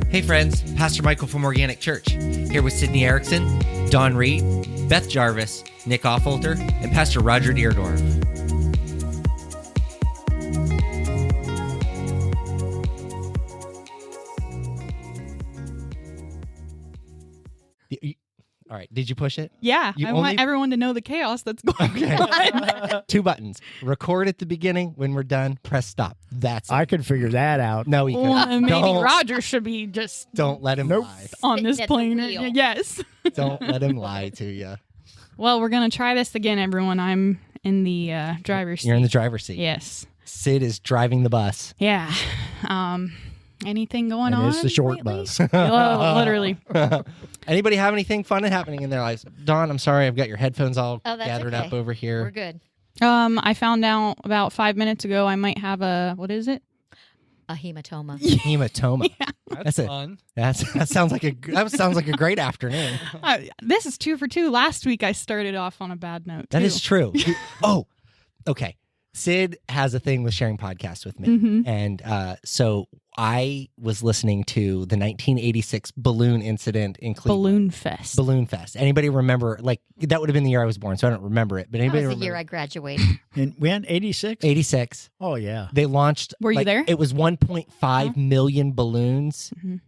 Hey friends, Pastor Michael from Organic Church, here with Sydney Erickson, Don Reed, Beth Jarvis, Nick Offolter, and Pastor Roger Deerdorf. All right, did you push it? Yeah, I want everyone to know the chaos that's going on. 2 buttons. Record at the beginning. When we're done, press stop. That's it. I could figure that out. No, he couldn't. Well, maybe Roger should be just Don't let him lie. on this plane. wheel. Yes. Don't let him lie to you. Well, we're going to try this again, everyone. I'm in the driver's seat. You're in the driver's seat. Yes. Sid is driving the bus. Yeah. Anything going And on? it's the short lately? bus. Oh, literally. Anybody have anything fun happening in their lives? Dawn, I'm sorry, I've got your headphones all Oh, that's gathered okay. up over here. We're good. I found out about 5 minutes ago I might have what is it? A hematoma. Hematoma. That's fun. That sounds like a great afternoon. This is 2 for 2. Last week I started off on a bad note. That too. is true. Oh, okay. Sid has a thing with sharing podcasts with me. Mhm. And so I was listening to the 1986 balloon incident in Cleveland. Balloon Fest. Balloon Fest. Anybody remember? Like, that would have been the year I was born, so I don't remember it. But That anybody was the remember? year I graduated. And when? 86? 86. Oh, yeah. They launched. Were you there? It was 1.5 million balloons Mhm.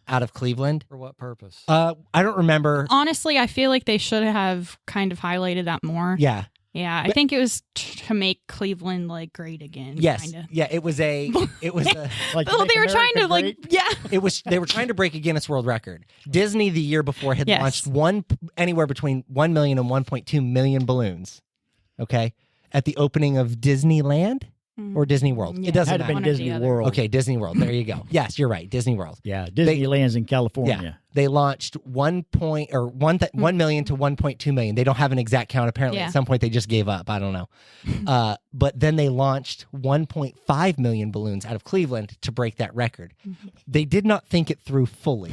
out of Cleveland. For what purpose? I don't remember. Honestly, I feel like they should have kind of highlighted that more. Yeah. Yeah, I But- think it was to make Cleveland like great again. Yes. Kinda. Yeah. It was a. Like Oh, make they were trying to America great? They were trying to break a Guinness World Record. Disney the year before had Yes. launched anywhere between 1 million and 1.2 million balloons. Okay, at the opening of Disneyland or Disney World. Yeah. It doesn't Had to matter. been One or the Disney other. World. Okay, Disney World. There you go. Yes, you're right. Disney World. Yeah, Disneyland's in California. Yeah, they launched 1 million to 1.2 million. They don't have an exact count. Apparently, Yeah. at some point they just gave up. I don't know. But then they launched 1.5 million balloons out of Cleveland to break that record. They did not think it through fully.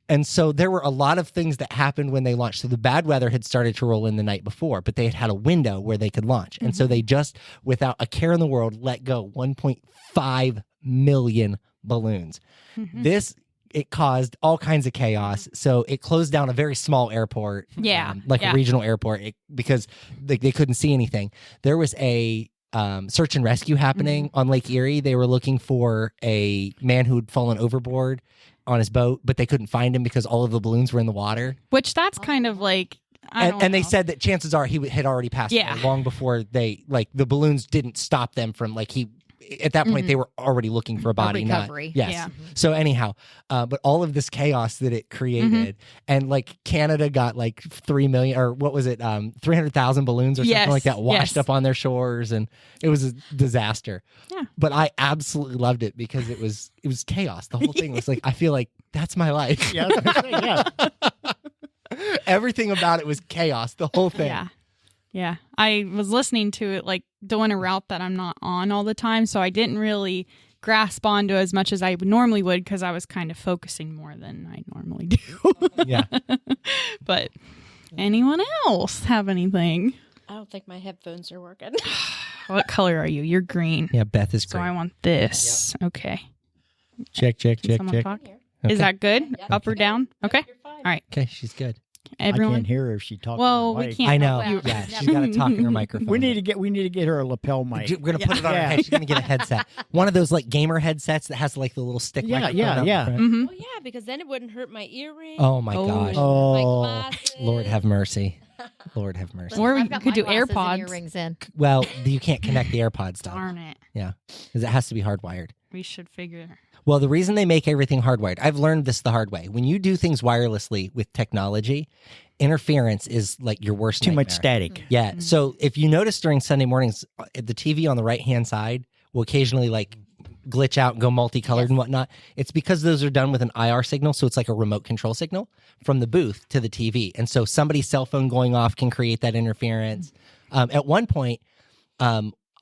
And so there were a lot of things that happened when they launched. So the bad weather had started to roll in the night before, but they had a window where they could launch. And so they just, without a care in the world, let go 1.5 million balloons. It caused all kinds of chaos. So it closed down a very small airport, Yeah, like yeah. a regional airport, because they couldn't see anything. There was a search and rescue happening on Lake Erie. They were looking for a man who had fallen overboard on his boat, but they couldn't find him because all of the balloons were in the water. Which that's kind of like, And they said that chances are he had already passed Yeah. away long before the balloons didn't stop them from at that point they were already looking for a body. recovery. Yes. Yeah. So anyhow, but all of this chaos that it created, and Canada got 3 million, or what was it, 300,000 balloons or something Yes, like that washed yes. up on their shores, and it was a disaster. Yeah. But I absolutely loved it because it was chaos. The whole thing was I feel like that's my life. Yeah, I was gonna say, yeah. Everything about it was chaos. The whole thing. Yeah. Yeah. I was listening to it doing a route that I'm not on all the time, so I didn't really grasp onto as much as I normally would because I was kind of focusing more than I normally do. Yeah. But anyone else have anything? I don't think my headphones are working. What color are you? You're green. Yeah, Beth is So great. I want this. Okay. Check. Can someone talk? Okay. Is that good? Up or down? Okay. You're fine. All right. Okay, she's good. I Everyone. can't hear her if she talks. Well, on the we mic. can't. I know. Well, Yeah, never- she's got to talk in her microphone. We need to get her a lapel mic. We're gonna put it on her Yeah. head. She's gonna get a headset. One of those gamer headsets that has the little stick. Yeah, microphone yeah, up yeah. front. Mhm. Oh yeah, because then it wouldn't hurt my earrings. Oh my Oh. gosh. my Oh, glasses. Lord have mercy. Lord have mercy. Or we I've got could my do glasses and AirPods. earrings in. Well, you can't connect the AirPods stuff. Darn it. Yeah, because it has to be hardwired. We should figure. Well, the reason they make everything hardwired, I've learned this the hard way. When you do things wirelessly with technology, interference is your worst too much nightmare. static. Yeah. So if you notice during Sunday mornings, the TV on the right-hand side will occasionally glitch out and go multicolored and whatnot. It's because those are done with an IR signal. So it's like a remote control signal from the booth to the TV. And so somebody's cell phone going off can create that interference. At one point,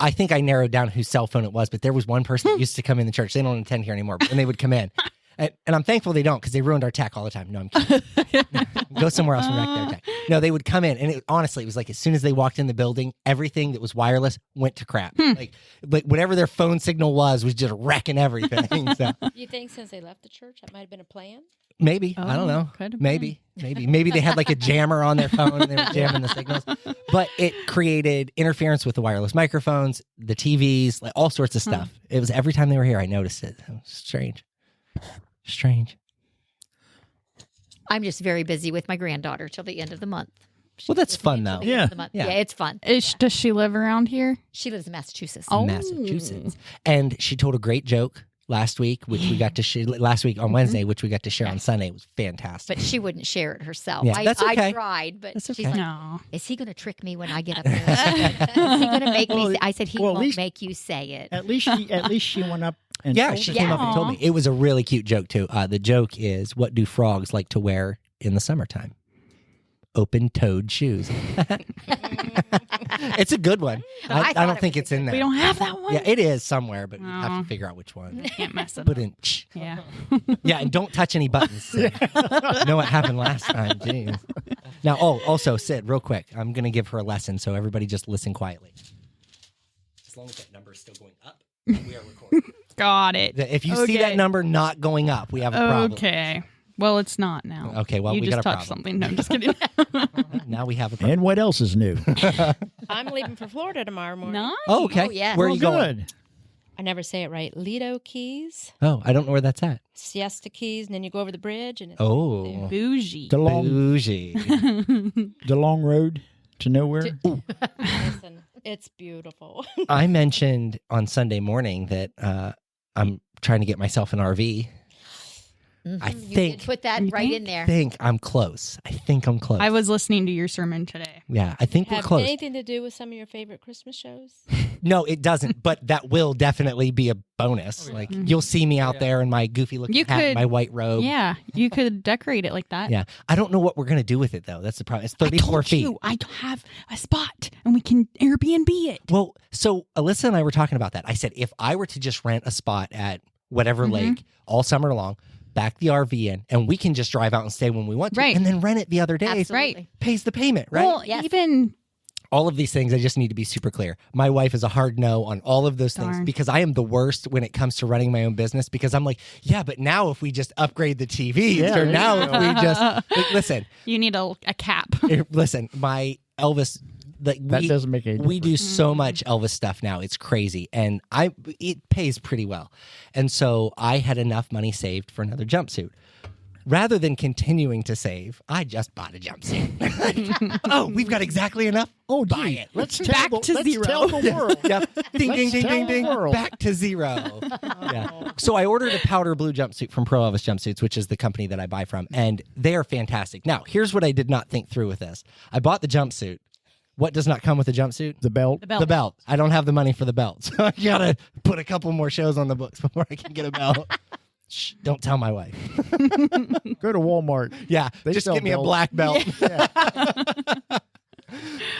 I think I narrowed down whose cell phone it was, but there was one person that used to come in the church. They don't attend here anymore, but when they would come in, And I'm thankful they don't because they ruined our tech all the time. No, I'm kidding. Go somewhere else and wreck their tech. No, they would come in, and honestly, it was like as soon as they walked in the building, everything that was wireless went to crap. Like whatever their phone signal was just wrecking everything. So You think since they left the church, that might have been a plan? maybe I don't know. could have Maybe they had like a jammer on their phone and they were jamming the signals. But it created interference with the wireless microphones, the TVs, like all sorts of stuff. It was every time they were here, I noticed it. It was strange. I'm just very busy with my granddaughter till the end of the month. Well, that's fun though. Till the end of the month. Yeah. Yeah, it's fun. Does she live around here? She lives in Massachusetts. Oh. Massachusetts. And she told a great joke last week, which we got to share last week on Wednesday, which we got to share on Sunday. It was fantastic. But she wouldn't share it herself. Yeah, that's okay. I tried, but That's she's okay. like, No. is he going to trick me when I get up there? Is he going to make me say? I said, he well, at won't least- make you say it. At least she went up and Yeah, told she us. came up and told Aw. me. It was a really cute joke, too. The joke is, what do frogs like to wear in the summertime? Open-toed shoes. It's a good one. I I thought don't it think was it's in there. We don't have that one? Yeah, it is somewhere, but we have Oh. to figure out which one. Can't mess it Put up. in. Yeah. Yeah, and don't touch any buttons. Sid. You know what happened last time? Jeez. Now, also, Sid, real quick, I'm going to give her a lesson, so everybody just listen quietly. As long as that number is still going up, we are recording. Got it. If you see that Okay. number not going up, we have a problem. Okay. Well, it's not now. Okay, well, you we just got a touched problem. something. No, I'm just kidding. Now we have a problem. And what else is new? I'm leaving for Florida tomorrow morning. Nice. Oh, okay. Oh, yeah. Where are Well, you going? good. I never say it right. Lido Keys, Oh, I don't know where that's at. Siesta Keys, and then you go over the bridge, and it's Oh, Bougie. The long, bougie. the long road to nowhere. listen, it's beautiful. I mentioned on Sunday morning that I'm trying to get myself an RV. I You think did put that right in there. I'm close. I think I'm close. I was listening to your sermon today. Yeah, I think we're Have close. anything to do with some of your favorite Christmas shows? No, it doesn't, but that will definitely be a bonus. Like you'll see me out there in my goofy looking You hat, and could- my white robe. Yeah, you could decorate it like that. Yeah. I don't know what we're going to do with it though. That's the problem. It's 34 feet. I have a spot, and we can Airbnb it. Well, so Alyssa and I were talking about that. I said if I were to just rent a spot at whatever Mm-hmm. lake all summer long, back the RV in, and we can just drive out and stay when we want to, Right. and then rent it the other days. Absolutely. Pays the payment, right? Well, Yes. even All of these things, I just need to be super clear. My wife is a hard no on all of those things Darn. because I am the worst when it comes to running my own business because I'm like, yeah, but now if we just upgrade the TVs Yeah, or there now you if go. we just listen, you need a cap. listen, my Elvis, like That doesn't make any we do difference. so much Elvis stuff now. It's crazy. And it pays pretty well. And so I had enough money saved for another jumpsuit. Rather than continuing to save, I just bought a jumpsuit. Oh, we've got exactly enough. Oh, Buy gee, it. let's Back tell, to let's zero. tell the world. Yep. Ding, ding, Let's ding, tell ding, the ding. world. Back to zero. Yeah. So I ordered a powder blue jumpsuit from Pro Elvis Jumpsuits, which is the company that I buy from, and they are fantastic. Now, here's what I did not think through with this. I bought the jumpsuit. What does not come with a jumpsuit? The belt. belt. The belt. I don't have the money for the belt. So I gotta put a couple more shows on the books before I can get a belt. Shh, don't tell my wife. Go to Walmart. Yeah, They just sell give me a belts. black belt.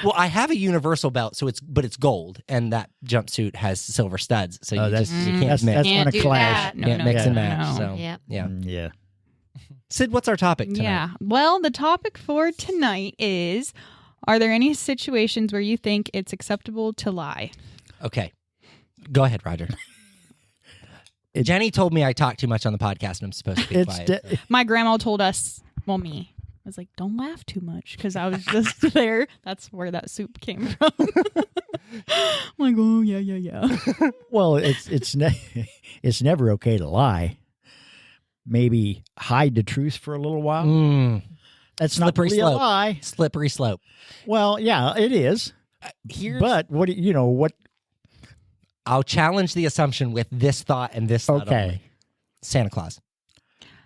Well, I have a universal belt, so it's gold, and that jumpsuit has silver studs. So Oh, you that's just you can't that's mix. gonna Can't do clash. that. No, Can't no, mix and no, match. no. So Yeah. yeah. Yeah. Sid, what's our topic tonight? Yeah. Well, the topic for tonight is: are there any situations where you think it's acceptable to lie? Okay. Go ahead, Roger. Jenny told me I talk too much on the podcast and I'm supposed to be It's quiet. My grandma told us, well, me. I was like, don't laugh too much because I was just there. That's where that soup came from. I'm like, oh, yeah. Well, it's never okay to lie. Maybe hide the truth for a little while. Mm, That's Slippery not really slope. a lie. slippery slope. Well, yeah, it is. Here's, But what what? I'll challenge the assumption with this thought and this thought Okay. only. Santa Claus.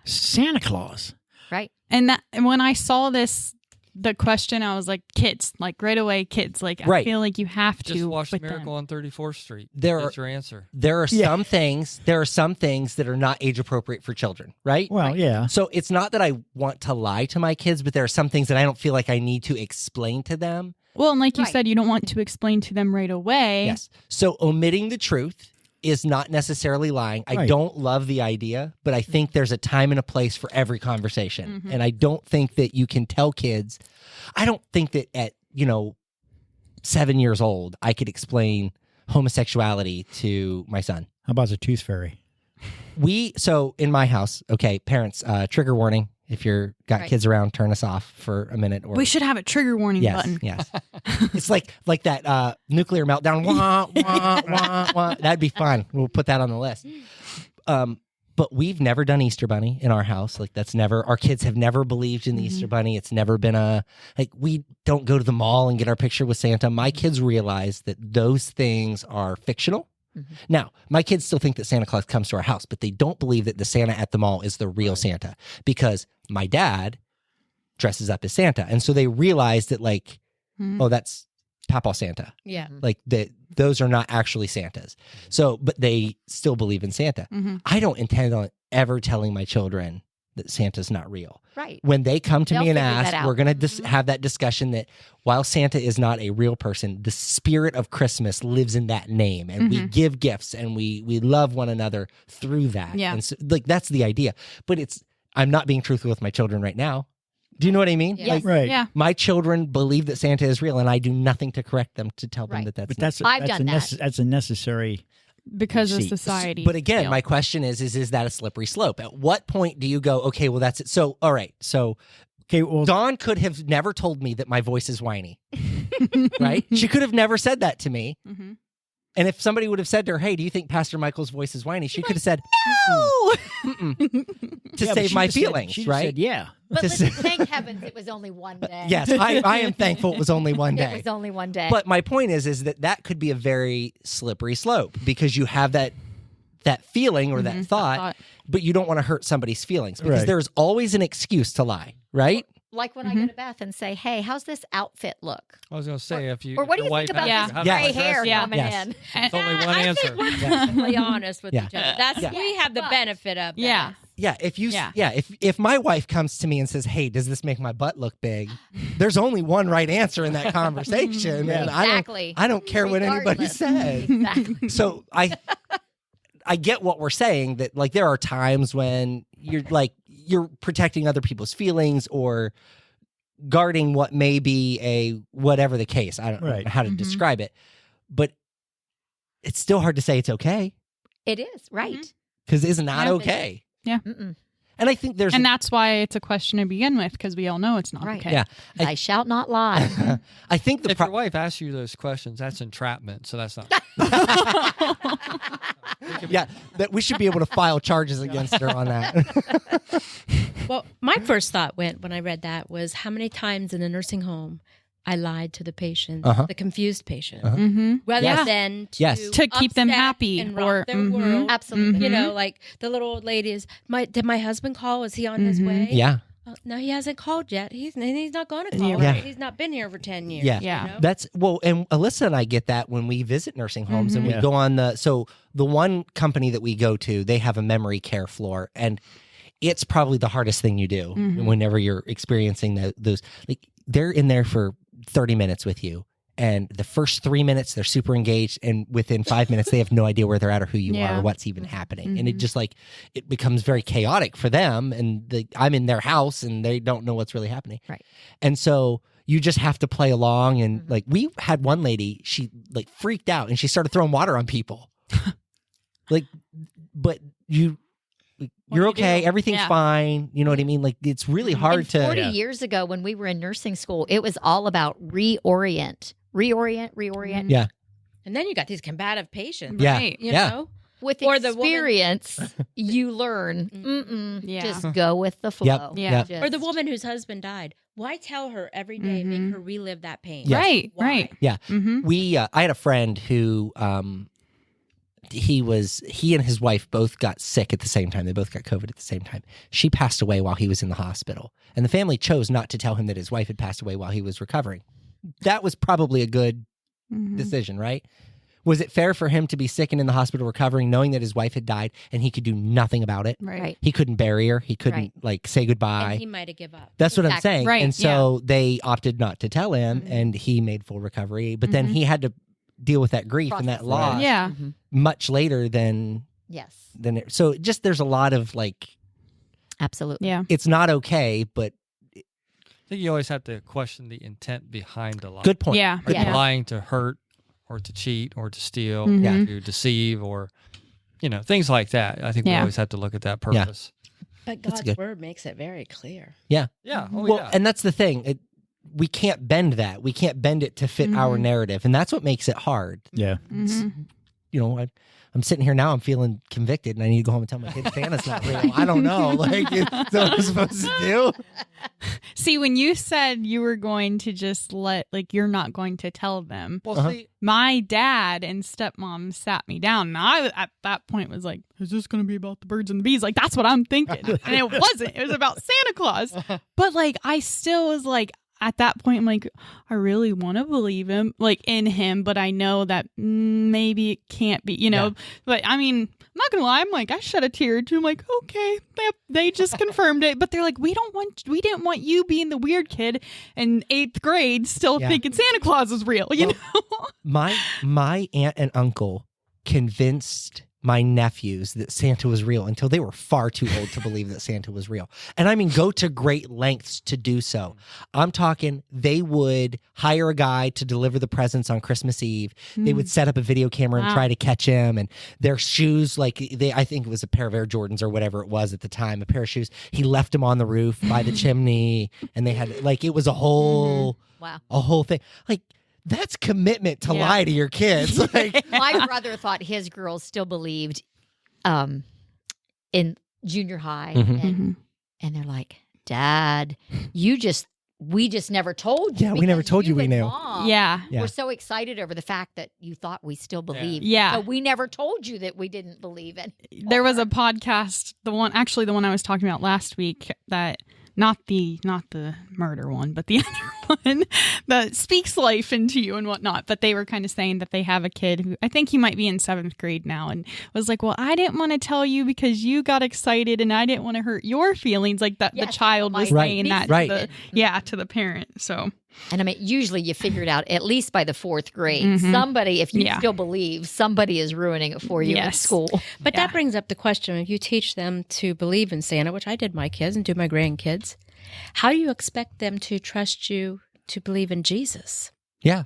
Santa Claus. Right. And when I saw the question, I was like, kids, like right away, kids. Like, Right. I feel like you have to. Just watch with Miracle them. on 34th Street. There That's are- your answer. There are Yeah. some things that are not age appropriate for children, right? Well, yeah. So it's not that I want to lie to my kids, but there are some things that I don't feel like I need to explain to them. Well, and like you Right. said, you don't want to explain to them right away. Yes. So omitting the truth is not necessarily lying. I Right. don't love the idea, but I think there's a time and a place for every conversation. And I don't think that you can tell kids. I don't think that at 7 years old I could explain homosexuality to my son. How about the tooth fairy? So in my house, okay, parents, trigger warning. If you're got Right. kids around, turn us off for a minute. Or We should have a trigger warning yes, button. yes. It's like that nuclear meltdown. Wah, wah, wah, wah. That'd be fun. We'll put that on the list. But we've never done Easter Bunny in our house. Like that's never. Our kids have never believed in the Easter Bunny. It's never been we don't go to the mall and get our picture with Santa. My kids realize that those things are fictional. Now, my kids still think that Santa Claus comes to our house, but they don't believe that the Santa at the mall is the real Santa because my dad dresses up as Santa. And so they realize that oh, that's Papa Santa. Yeah. Like that those are not actually Santas. So, but they still believe in Santa. I don't intend on ever telling my children that Santa's not real. Right. When they come to They'll me and figure that ask, out. we're going to have that discussion that while Santa is not a real person, the spirit of Christmas lives in that name. And we give gifts and we love one another through that. Yeah. And so, that's the idea. But I'm not being truthful with my children right now. Do you know what I mean? Yes. Right. Yeah. My children believe that Santa is real, and I do nothing to correct them to tell them Right. that that's But not. I've done that. That's a necessary. Because of See, society. But again, feel. my question is that a slippery slope? At what point do you go, okay, well, that's it. So, all right. So Okay, well, Dawn could have never told me that my voice is whiny, right? She could have never said that to me. Mhm. And if somebody would have said to her, hey, do you think Pastor Michael's voice is whiny? She could have said, No! mm-mm, to yeah, but save she my just said- feelings, she just right? said, yeah. But Just- listen, thank heavens it was only one day. Yes, I am thankful it was only one It day. was only one day. But my point is that could be a very slippery slope because you have that feeling or that thought, but you don't want to hurt somebody's feelings because Right. there's always an excuse to lie, right? like when I go to Beth and say, hey, how's this outfit look? I was going to say, if you Or what do your you wife think about asks this you, how Yeah. do I gray dress hair you? Yeah. coming Yes. in? It's only one answer. We're perfectly honest with Yeah. each other. That's Yeah. we have the But- benefit of that. Yeah. Yeah, if you Yeah. if my wife comes to me and says, "Hey, does this make my butt look big?" There's only one right answer in that conversation, and Exactly. I don't care what anybody Regardless. says. Exactly. So I get what we're saying, that like there are times when you're protecting other people's feelings or guarding what may be a whatever the case. I don't know Right. how to describe it, but it's still hard to say it's okay It is, right. because it's not Yeah. okay. Mm-mm. And I think there's And that's why it's a question to begin with, because we all know it's not Right. okay. yeah. Thou shalt not lie. I think the If your wife asks you those questions, that's entrapment. So that's not. yeah, that we should be able to file charges against her on that. Well, my first thought when I read that was how many times in a nursing home I lied to the patient, the confused patient, Mm-hmm. rather Yes. than to, Yes. To keep them upset happy and rock or- their mhm. world. Absolutely. You know, like the little old lady is, did my husband call? Is he on his way? Yeah, Oh, no, he hasn't called yet. He's not going to call. Yeah. Yeah. He's not been here for 10 years. yeah, Yeah. You know? That's and Alyssa and I get that when we visit nursing homes and we Yeah. go on the one company that we go to, they have a memory care floor, and it's probably the hardest thing you do whenever you're experiencing those. Like they're in there for 30 minutes with you. And the first 3 minutes, they're super engaged. And within 5 minutes, they have no idea where they're at or who you are Yeah. or what's even happening. And it just it becomes very chaotic for them. And I'm in their house and they don't know what's really happening. Right. And so you just have to play along. And we had one lady, she freaked out and she started throwing water on people. But you're do you okay. do? Everything's Yeah. fine. You know what I mean? Like it's really hard And to. 40 years ago when we were in nursing school, it was all about reorient. Yeah. And then you got these combative patients. Yeah. Right. You Yeah. know? With Or the woman- experience, you learn. Yeah. Just go with the flow. Yeah. Just- Or the woman whose husband died. Why tell her every day, make her relive that pain? Yes. Right. Why? Right. Yeah. Mm-hmm. I had a friend who he and his wife both got sick at the same time. They both got COVID at the same time. She passed away while he was in the hospital. And the family chose not to tell him that his wife had passed away while he was recovering. That was probably a good decision, right? Was it fair for him to be sick and in the hospital recovering, knowing that his wife had died and he could do nothing about it? Right. He couldn't bury her. He couldn't say goodbye. And he might have given up. That's what I'm Exactly. saying. Right, And so they opted not to tell him and he made full recovery. But then he had to deal with that grief and that Process it. loss Yeah. much later than Yes, so just there's a lot of like absolutely. Yeah. it's not okay, but I think you always have to question the intent behind the lie. good point. Yeah. Are Yeah. you lying to hurt or to cheat or to steal Mhm. or to deceive or, things like that. I think we Yeah. always have to look at that purpose. But That's God's good. word makes it very clear. Yeah. Well, and that's the thing. We can't bend that. We can't bend it to fit our Mhm. narrative, and that's what makes it hard. Yeah. Mhm. I'm sitting here now. I'm feeling convicted, and I need to go home and tell my kids Santa's not real. I don't know. Like, is that what I'm supposed to do? See, when you said you were going to just you're not going to tell them, Well, see, my dad and stepmom sat me down, and I, at that point, was like, is this going to be about the birds and the bees? Like, that's what I'm thinking. And it wasn't. It was about Santa Claus. But, I still was like, at that point, I'm like, I really want to believe him, in him, but I know that maybe it can't be, Yeah. But I mean, I'm not gonna lie, I'm like, I shed a tear or two. I'm like, okay, they just confirmed it, but they're like, we didn't want you being the weird kid in 8th grade still Yeah. thinking Santa Claus is real, you know? My aunt and uncle convinced my nephews that Santa was real until they were far too old to believe that Santa was real. And I mean, go to great lengths to do so. I'm talking, they would hire a guy to deliver the presents on Christmas Eve. They would set up a video camera and Wow. try to catch him. And their shoes, I think it was a pair of Air Jordans or whatever it was at the time, a pair of shoes. He left them on the roof by the chimney. And they had, it was a whole thing. That's commitment to Yeah. lie to your kids. My brother thought his girls still believed in junior high, Mhm. and they're like, Dad, we just never told you. Yeah, we never because told you we and knew. Mom Yeah. Yeah. We're so excited over the fact that you thought we still believed. Yeah. So we never told you that we didn't believe in. There was a podcast, the one I was talking about last week, that not the murder one, but the other one that speaks life into you and whatnot. But they were kind of saying that they have a kid who, I think he might be in 7th grade now, and was like, well, I didn't want to tell you because you got excited and I didn't want to hurt your feelings. Like that Yes, the child was my saying niece that Right. to the parent. So And I mean, usually you figure it out at least by the 4th grade. Mhm. Somebody, if you Yeah. still believe, somebody is ruining it for you at Yes. school. But Yeah. that brings up the question: if you teach them to believe in Santa, which I did my kids and do my grandkids, how do you expect them to trust you to believe in Jesus? Yeah,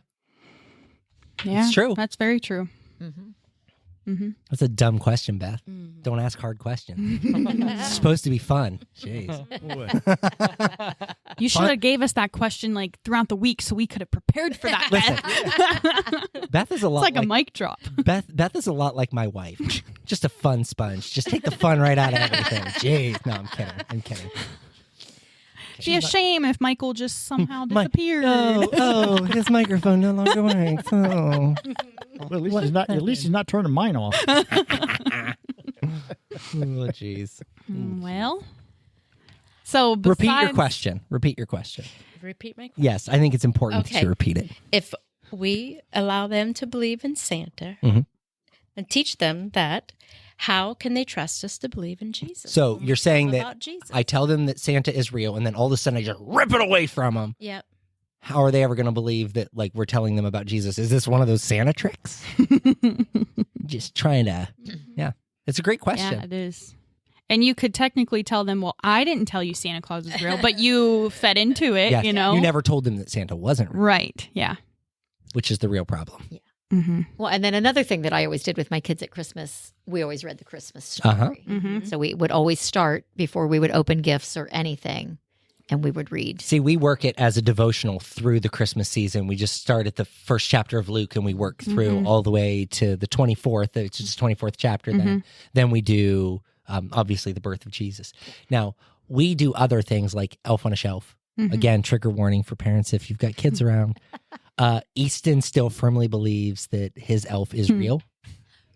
yeah, It's true. That's very true. Mm-hmm. that's a dumb question, Beth. Don't ask hard questions. It's supposed to be fun. Jeez. You should have gave us that question throughout the week so we could have prepared for that. Listen, Beth is a It's lot like a mic drop. Beth is a lot like my wife. Just a fun sponge. Just take the fun right out of everything. Jeez. No, I'm kidding. Be a shame if Michael just somehow My- disappeared. Oh, his microphone no longer works. Oh. Well, at least he's not turning mine off. Oh, jeez. Well, so Repeat your besides- question. Repeat your question. Repeat my question. Yes, I think it's important Okay. to repeat it. If we allow them to believe in Santa Mhm. and teach them that, how can they trust us to believe in Jesus? So When we you're saying tell that about Jesus. I tell them that Santa is real, and then all of a sudden I just rip it away from them. Yep. How are they ever going to believe that we're telling them about Jesus? Is this one of those Santa tricks? Just trying to, yeah. It's a great question. Yeah, it is. And you could technically tell them, well, I didn't tell you Santa Claus is real, but you fed into it, Yes. you know? You never told them that Santa wasn't real, Right. Yeah. which is the real problem. Mm-hmm. Well, and then another thing that I always did with my kids at Christmas, we always read the Christmas story. Uh-huh. Mm-hmm. So we would always start before we would open gifts or anything, and we would read. See, we work it as a devotional through the Christmas season. We just start at the first chapter of Luke and we work through all the way to the 24th. It's just 24th chapter. Then we do, obviously, the birth of Jesus. Now, we do other things like Elf on a Shelf. Again, trigger warning for parents if you've got kids around. Easton still firmly believes that his elf is real.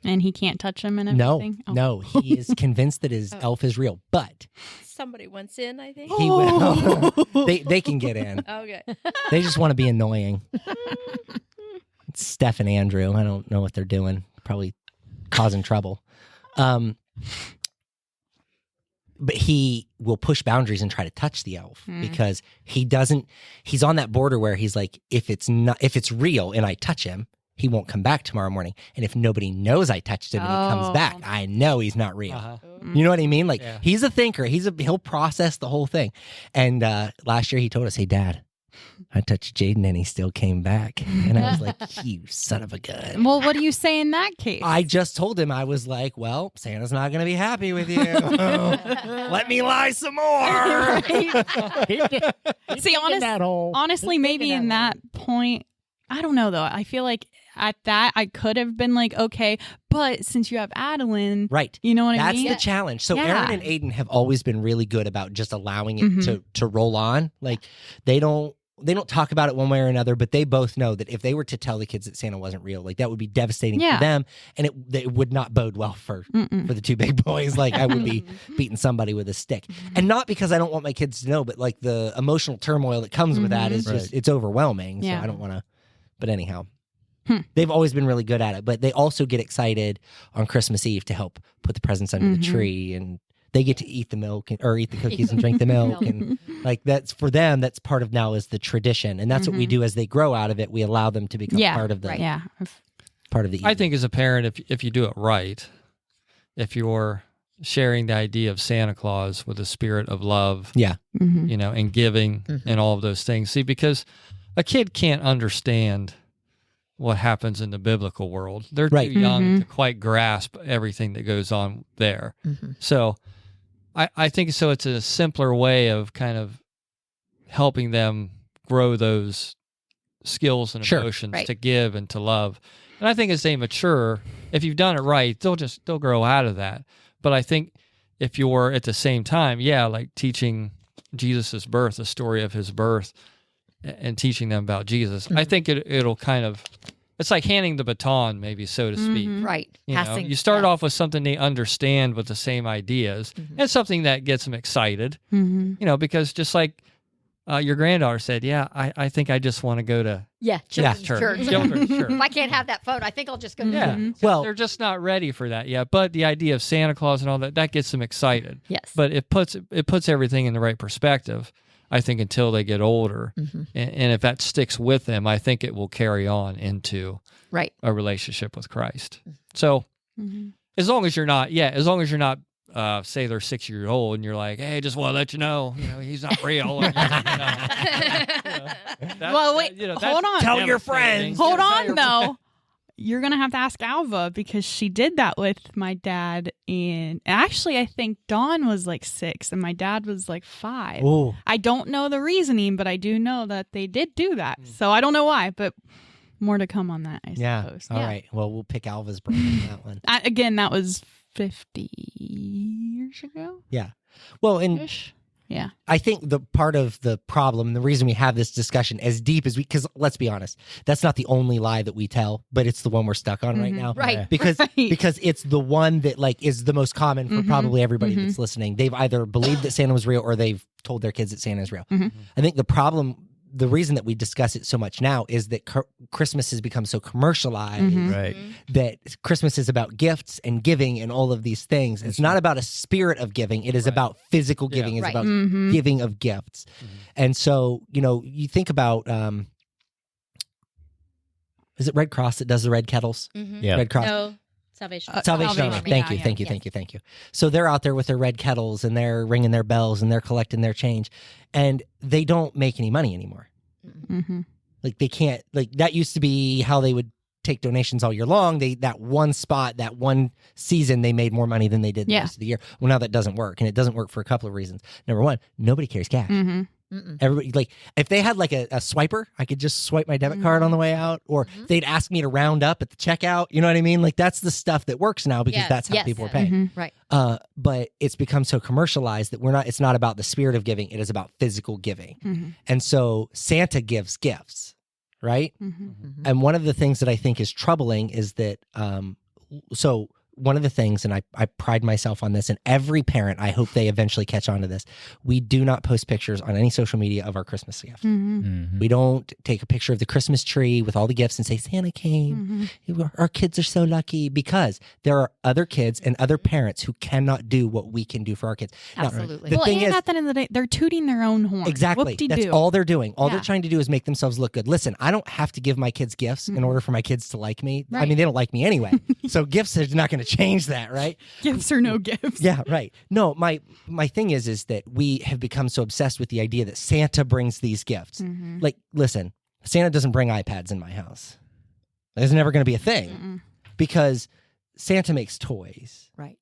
And he can't touch him and No, everything? Oh. no, he is convinced that his elf is real, but Somebody wants in, I think. he will. They can get in. Okay. They just want to be annoying. It's Steph and Andrew. I don't know what they're doing. Probably causing trouble. But he will push boundaries and try to touch the elf because he's on that border where he's like, if it's real and I touch him, he won't come back tomorrow morning. And if nobody knows I touched him and he comes back, I know he's not real. Uh-huh. You know what I mean? Like Yeah. he's a thinker. He'll process the whole thing. And last year he told us, "Hey, Dad, I touched Jaden and he still came back." And I was like, "You son of a gun." Well, what do you say in that case? I just told him, I was like, "Well, Santa's not going to be happy with you. Let me lie some more." See, honestly, maybe in that point, I don't know though. I feel like at that I could have been like, okay, but since you have Adeline, Right. you know what I That's mean? the challenge. So Yeah. Aaron and Aiden have always been really good about just allowing it to roll on. Like they don't talk about it one way or another, but they both know that if they were to tell the kids that Santa wasn't real, like that would be devastating Yeah. for them, and it would not bode well for the two big boys. Like I would be beating somebody with a stick, and not because I don't want my kids to know, but like the emotional turmoil that comes with that is just it's overwhelming. Yeah. So I don't want to. But anyhow. They've always been really good at it, but they also get excited on Christmas Eve to help put the presents under the tree, and they get to eat the milk or eat the cookies and drink the milk. And like that's for them, that's part of now is the tradition. And that's what we do as they grow out of it. We allow them to become part of the part of the evening. I think as a parent, if you do it right, if you're sharing the idea of Santa Claus with a spirit of love, Yeah. you know, and giving and all of those things. See, because a kid can't understand what happens in the biblical world. They're Right. too young to quite grasp everything that goes on there. So I think so it's a simpler way of kind of helping them grow those skills and emotions to give and to love. And I think as they mature, if you've done it right, they'll grow out of that. But I think if you're at the same time, like teaching Jesus's birth, the story of his birth, and teaching them about Jesus, I think it'll kind of, it's like handing the baton, maybe, so to speak. Right. You know, you start off with something they understand with the same ideas, and something that gets them excited, you know, because just like your granddaughter said, I think I just want to go to children's church. church. Children's church. If I can't have that phone, I think I'll just go to church. Well, They're just not ready for that yet. But the idea of Santa Claus and all that gets them excited. Yes. But it puts everything in the right perspective, I think, until they get older. And if that sticks with them, I think it will carry on into a relationship with Christ. So as long as you're not, say they're 6 years old and you're like, hey, just want to let you know, he's not real. Well, wait, hold on. Tell your friends. Hold on, though. You're going to have to ask Alva because she did that with my dad. And actually, I think Dawn was like 6 and my dad was like 5. Ooh. I don't know the reasoning, but I do know that they did do that. So I don't know why, but more to come on that, I suppose. All right. Well, we'll pick Alva's brain on that one. Again, that was 50 years ago. Yeah. Well, and yeah, I think the part of the problem, the reason we have this discussion as deep as because let's be honest, that's not the only lie that we tell, but it's the one we're stuck on right now. Right. Because it's the one that like is the most common for probably everybody that's listening. They've either believed that Santa was real or they've told their kids that Santa is real. I think the reason that we discuss it so much now is that Christmas has become so commercialized Right. that Christmas is about gifts and giving and all of these things. It's not about a spirit of giving. It is about physical giving. It's about giving of gifts. And so, you think about, is it Red Cross that does the red kettles? Yeah. Red Cross. No, Salvation. Salvation Army. Thank you. So they're out there with their red kettles and they're ringing their bells and they're collecting their change, and they don't make any money anymore. Like they can't. Like that used to be how they would take donations all year long. That one spot, that one season, they made more money than they did the rest of the year. Well, now that doesn't work, and it doesn't work for a couple of reasons. Number one, nobody carries cash. Everybody, like, if they had like a swiper, I could just swipe my debit card on the way out, or they'd ask me to round up at the checkout. You know what I mean? Like that's the stuff that works now because that's how people are paying. Right. But it's become so commercialized that it's not about the spirit of giving. It is about physical giving. And so Santa gives gifts, right? And one of the things that I think is troubling is that, so one of the things, and I pride myself on this, and every parent, I hope they eventually catch on to this, we do not post pictures on any social media of our Christmas gift. We don't take a picture of the Christmas tree with all the gifts and say, Santa came. Our kids are so lucky, because there are other kids and other parents who cannot do what we can do for our kids. Absolutely. Now, Well, and at the end of the day, they're tooting their own horn. exactly. Whoop-de-doo. That's all they're doing. All they're Yeah. trying to do is make themselves look good. Listen, I don't have to give my kids gifts in order for my kids to like me. I Right. mean, they don't like me anyway. So gifts are not going to change that, right? Gifts or no gifts. Yeah, right. No, my thing is that we have become so obsessed with the idea that Santa brings these gifts. Like, listen, Santa doesn't bring iPads in my house. There's never going to be a thing because Santa makes toys. Right.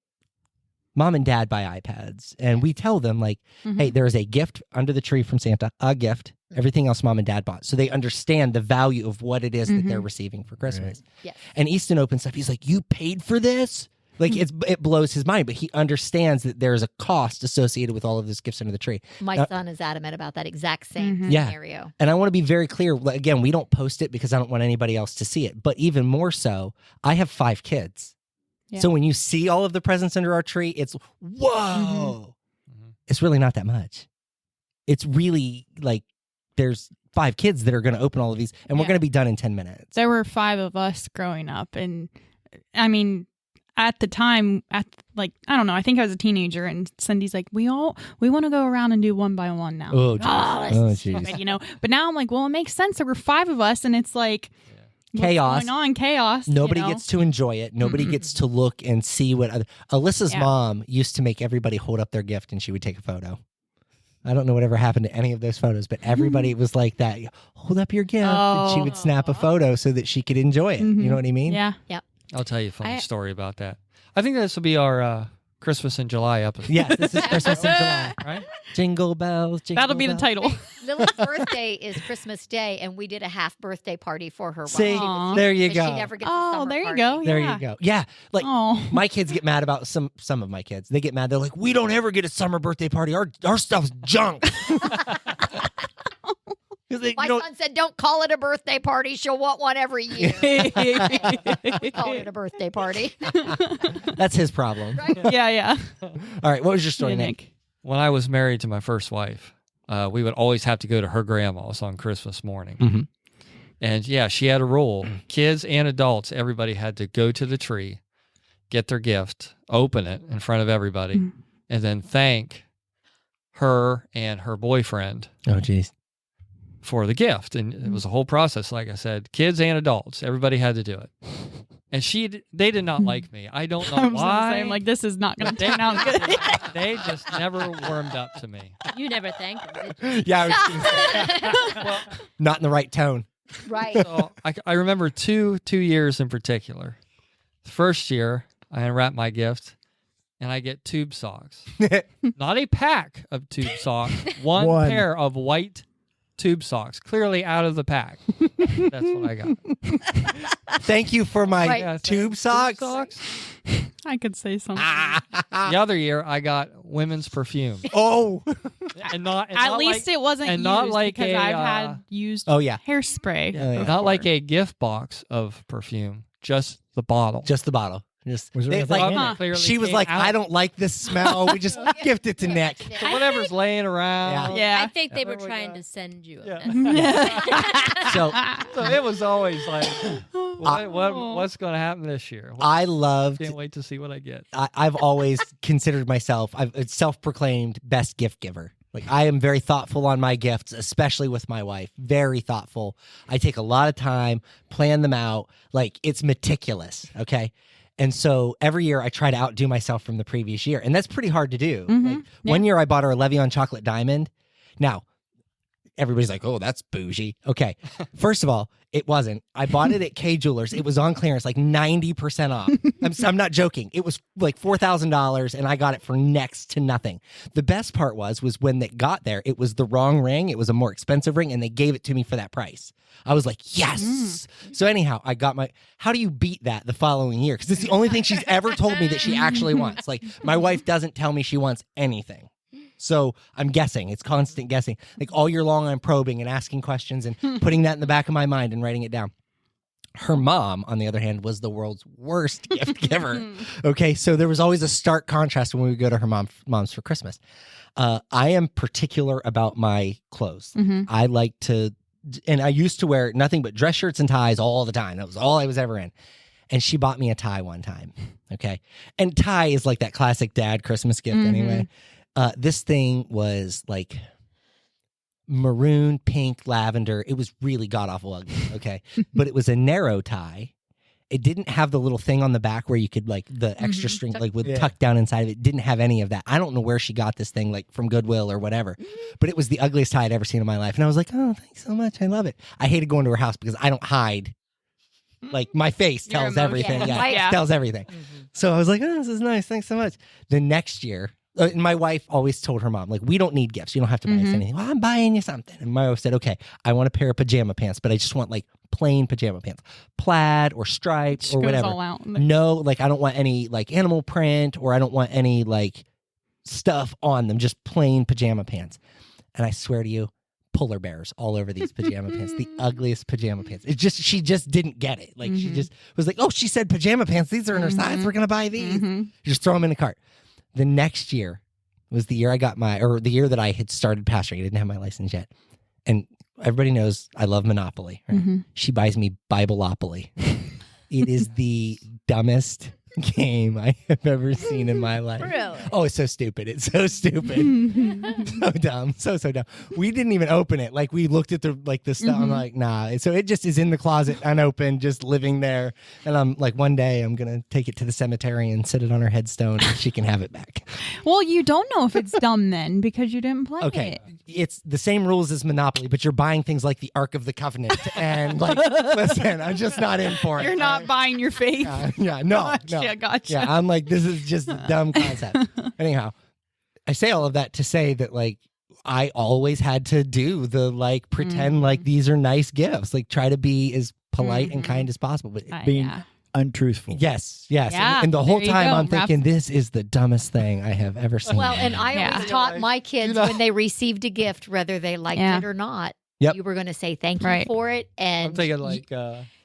Mom and dad buy iPads, and we tell them, like, hey, there is a gift under the tree from Santa, a gift. Everything else mom and dad bought. So they understand the value of what it is that they're receiving for Christmas. Yes. And Easton opens up. He's like, you paid for this? Like, it blows his mind, but he understands that there's a cost associated with all of those gifts under the tree. My son is adamant about that exact same Yeah. scenario. And I want to be very clear. Again, we don't post it because I don't want anybody else to see it. But even more so, I have 5 kids. Yeah. So when you see all of the presents under our tree, it's, whoa. It's really not that much. It's really like there's 5 kids that are going to open all of these, and we're going to be done in 10 minutes. There were 5 of us growing up, and I mean, at the time, I don't know, I think I was a teenager, and Cindy's like, we want to go around and do one by one now. Oh, Like, geez. this Oh, is geez. stupid, you know. But now I'm like, well, it makes sense. There were 5 of us, and it's like what's Chaos. going on? Chaos. Nobody you know? gets to enjoy it. Nobody gets to look and see what Alyssa's Yeah. mom used to make everybody hold up their gift, and she would take a photo. I don't know whatever happened to any of those photos, but everybody was like that. Hold up your gift. And she would snap a photo so that she could enjoy it. You know what I mean? Yeah. I'll tell you a funny story about that. I think this will be our Christmas in July episode. Yes, this is Christmas in July. Right? Jingle bells, jingle That'll be the bells. title. Lily's birthday is Christmas Day, and we did a half birthday party for her. while See, she was there here, you because go. She never gets a Oh, summer there you party. go. There Yeah. you go. Yeah, like Oh. my kids get mad about some of my kids. They get mad. They're like, we don't ever get a summer birthday party. Our stuff's junk. 'Cause they My don't- son said, "Don't call it a birthday party. She'll want one every year." We call it a birthday party. That's his problem. Yeah. All right, what was your story, Yeah, Nick? When I was married to my first wife, we would always have to go to her grandma's on Christmas morning. Mhm. And yeah, she had a rule. Kids and adults, everybody had to go to the tree, get their gift, open it in front of everybody, and then thank her and her boyfriend Oh, geez. for the gift. And it was a whole process. Like I said, kids and adults, everybody had to do it. And they did not like me. I don't I know was why. gonna say, I'm like, this is not going to turn out good. They just never warmed up to me. You never thanked them, did you? Yeah, I was gonna say, not in the right tone. Right. So I remember two years in particular. The first year, I unwrapped my gift, and I get tube socks. Not a pack of tube socks, one pair of white tube socks, clearly out of the pack. That's what I got. Thank you for my Right. tube socks. I could say something. The other year, I got women's perfume, Oh. and not At least it wasn't and used not like because a, I've had used Oh, yeah. hairspray. Oh, yeah. not like a gift box of perfume, just the bottle. Just the bottle. Just Was there they- anything like, in it? Clearly she was came like, out. I don't like this smell. We just gift it to Nick. So whatever's laying around. Yeah. I think they were There we trying go. to send you. Yeah. So So it was always like, what's going to happen this year? I loved Can't wait to see what I get. I've always considered myself a self-proclaimed best gift giver. Like, I am very thoughtful on my gifts, especially with my wife. Very thoughtful. I take a lot of time, plan them out. Like, it's meticulous. Okay. And so every year I try to outdo myself from the previous year. And that's pretty hard to do. Like, one year I bought her a Le'Veon chocolate diamond. Now, everybody's like, oh, that's bougie. Okay. First of all, it wasn't. I bought it at K Jewelers. It was on clearance, like 90% off. I'm not joking. It was like $4,000 and I got it for next to nothing. The best part was when it got there, it was the wrong ring. It was a more expensive ring and they gave it to me for that price. I was like, yes. So anyhow, I got how do you beat that the following year? Because it's the only thing she's ever told me that she actually wants. Like, my wife doesn't tell me she wants anything. So I'm guessing. It's constant guessing. Like, all year long, I'm probing and asking questions and putting that in the back of my mind and writing it down. Her mom, on the other hand, was the world's worst gift giver. Okay, so there was always a stark contrast when we would go to her mom's for Christmas. I am particular about my clothes. I like to, and I used to wear nothing but dress shirts and ties all the time. That was all I was ever in. And she bought me a tie one time. Okay, and tie is like that classic dad Christmas gift anyway. This thing was like maroon, pink, lavender. It was really god-awful ugly, okay? But it was a narrow tie. It didn't have the little thing on the back where you could, like, the extra string, like, would tuck down inside of it. It didn't have any of that. I don't know where she got this thing, like, from Goodwill or whatever. But it was the ugliest tie I'd ever seen in my life. And I was like, oh, thanks so much. I love it. I hated going to her house because I don't hide. Like, my face tells everything. Yeah, tells everything. So I was like, oh, this is nice. Thanks so much. The next year, and my wife always told her mom, like, we don't need gifts. You don't have to buy us anything. Well, I'm buying you something. And my wife said, okay, I want a pair of pajama pants, but I just want, like, plain pajama pants. Plaid or striped or whatever. All out. No, like, I don't want any, like, animal print, or I don't want any, like, stuff on them. Just plain pajama pants. And I swear to you, polar bears all over these pajama pants. The ugliest pajama pants. She just didn't get it. Like, she just was like, oh, she said pajama pants. These are in her size. We're going to buy these. Just throw them in the cart. The next year was the year I got the year that I had started pastoring. I didn't have my license yet. And everybody knows I love Monopoly. Right? She buys me Bibleopoly. It is the dumbest game I have ever seen in my life. Really? Oh, it's so stupid. It's so stupid. So dumb. So dumb. We didn't even open it. Like, we looked at the stuff. I'm like, nah. So it just is in the closet, unopened, just living there. And I'm like, one day I'm going to take it to the cemetery and sit it on her headstone and she can have it back. Well, you don't know if it's dumb then because you didn't play it. It's the same rules as Monopoly, but you're buying things like the Ark of the Covenant. And, like, listen, I'm just not in for it. You're not buying your faith. No. Gotcha. Yeah, I'm like, this is just a dumb concept. Anyhow, I say all of that to say that, like, I always had to do the, like, pretend like these are nice gifts, like, try to be as polite and kind as possible, but being untruthful. Yes. Yeah, and the whole time I'm Ralph. thinking, this is the dumbest thing I have ever seen. Well, and I always taught my kids when they received a gift, whether they liked it or not, you were going to say thank you for it. And I'm thinking, like...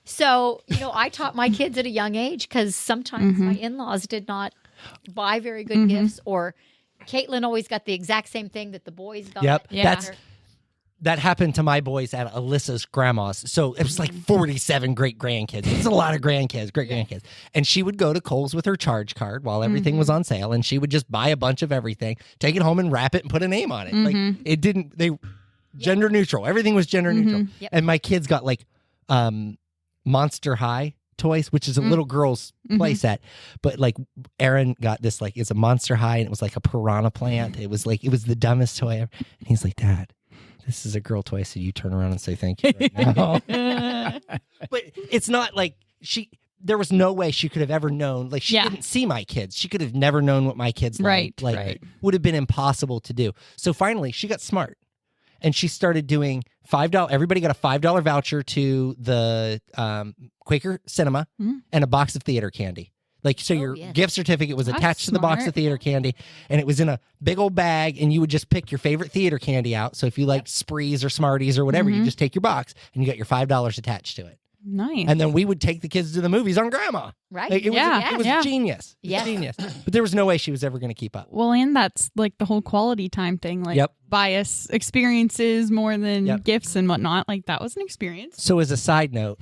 So, I taught my kids at a young age because sometimes my in-laws did not buy very good gifts, or Caitlin always got the exact same thing that the boys got. Yep. Yeah. That happened to my boys at Alyssa's grandma's. So it was like 47 great grandkids. It's a lot of great grandkids. And she would go to Kohl's with her charge card while everything was on sale, and she would just buy a bunch of everything, take it home and wrap it and put a name on it. Like, it didn't, gender neutral. Everything was gender neutral. Yep. And my kids got, like, Monster High toys, which is a little girl's play set, but, like, Aaron got this, like, it's a Monster High, and it was like a piranha plant. It was the dumbest toy ever. And he's like, Dad, this is a girl toy, so you turn around and say thank you right now. But it's not like there was no way she could have ever known. Like, she didn't see my kids. She could have never known what my kids liked. Like, would have been impossible to do. So finally, she got smart. And she started doing $5. Everybody got a $5 voucher to the Quaker Cinema and a box of theater candy. Like, so your gift certificate was attached to the box of theater candy, and it was in a big old bag, and you would just pick your favorite theater candy out. So if you liked Sprees or Smarties or whatever, you just take your box, and you got your $5 attached to it. Nice. And then we would take the kids to the movies on Grandma. Right. Like, it was genius. It was genius. But there was no way she was ever going to keep up. Well, and that's like the whole quality time thing. Like, bias experiences more than gifts and whatnot. Like, that was an experience. So as a side note,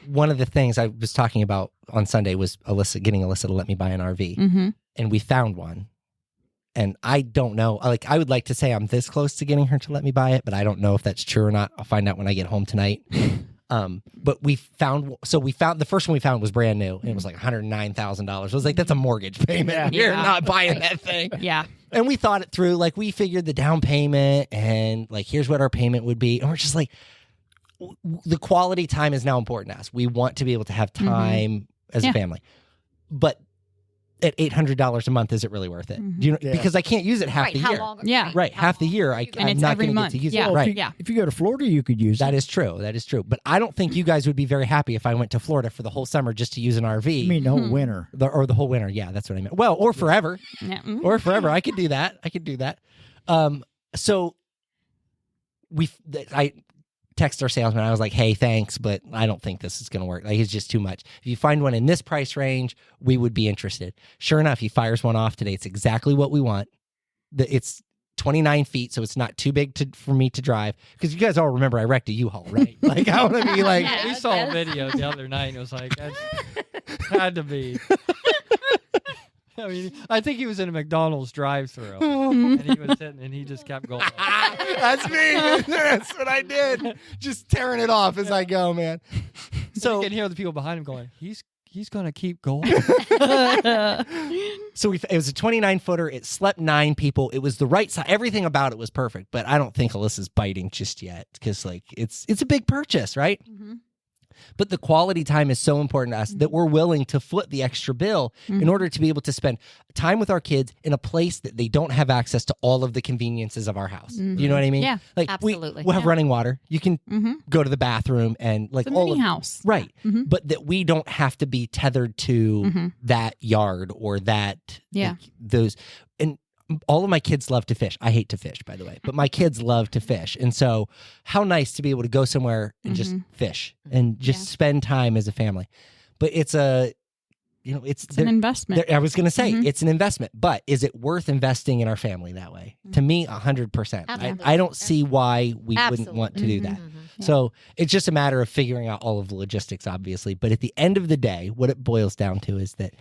one of the things I was talking about on Sunday was getting Alyssa to let me buy an RV. And we found one. And I don't know, like, I would like to say I'm this close to getting her to let me buy it, but I don't know if that's true or not. I'll find out when I get home tonight. But the first one we found was brand new, and it was like $109,000. I was like, that's a mortgage payment. You're not buying that thing. Yeah. And we thought it through. Like, we figured the down payment, and, like, here's what our payment would be. And we're just like, the quality time is now important to us. We want to be able to have time as a family. But at $800 a month, is it really worth it? Do you know, because I can't use it half the year. Half the year I'm not going to get to use it. Right. If you go to Florida, you could use it. That is true. But I don't think you guys would be very happy if I went to Florida for the whole summer just to use an RV. You mean the whole winter? Or the whole winter. Yeah, that's what I meant. Well, or forever. Or forever. I could do that. So text our salesman. I was like, hey, thanks, but I don't think this is going to work. Like, it's just too much. If you find one in this price range, we would be interested. Sure enough, he fires one off today. It's exactly what we want. It's 29 feet, so it's not too big for me to drive. Because you guys all remember I wrecked a U-Haul, right? Like, I want to be like... Yeah, We saw a video the other night, and it was like, that had to be. I mean, I think he was in a McDonald's drive-thru, and he was sitting, and he just kept going. That's me. That's what I did. Just tearing it off as I go, man. So you can hear the people behind him going, he's going to keep going. So it was a 29-footer. It slept 9 people. It was the right size. Everything about it was perfect, but I don't think Alyssa's biting just yet because, like, it's a big purchase, right? Mm-hmm. But the quality time is so important to us that we're willing to foot the extra bill in order to be able to spend time with our kids in a place that they don't have access to all of the conveniences of our house. You know what I mean? Yeah, like absolutely. We'll have running water. You can go to the bathroom and like It's a all mini of house. right. But that we don't have to be tethered to that yard or that like, those. And all of my kids love to fish. I hate to fish, by the way, but my kids love to fish. And so how nice to be able to go somewhere and just fish and just spend time as a family. But it's it's an investment. I was going to say it's an investment, but is it worth investing in our family that way? To me, 100%. I don't see why we wouldn't want to do that. So it's just a matter of figuring out all of the logistics, obviously. But at the end of the day, what it boils down to is that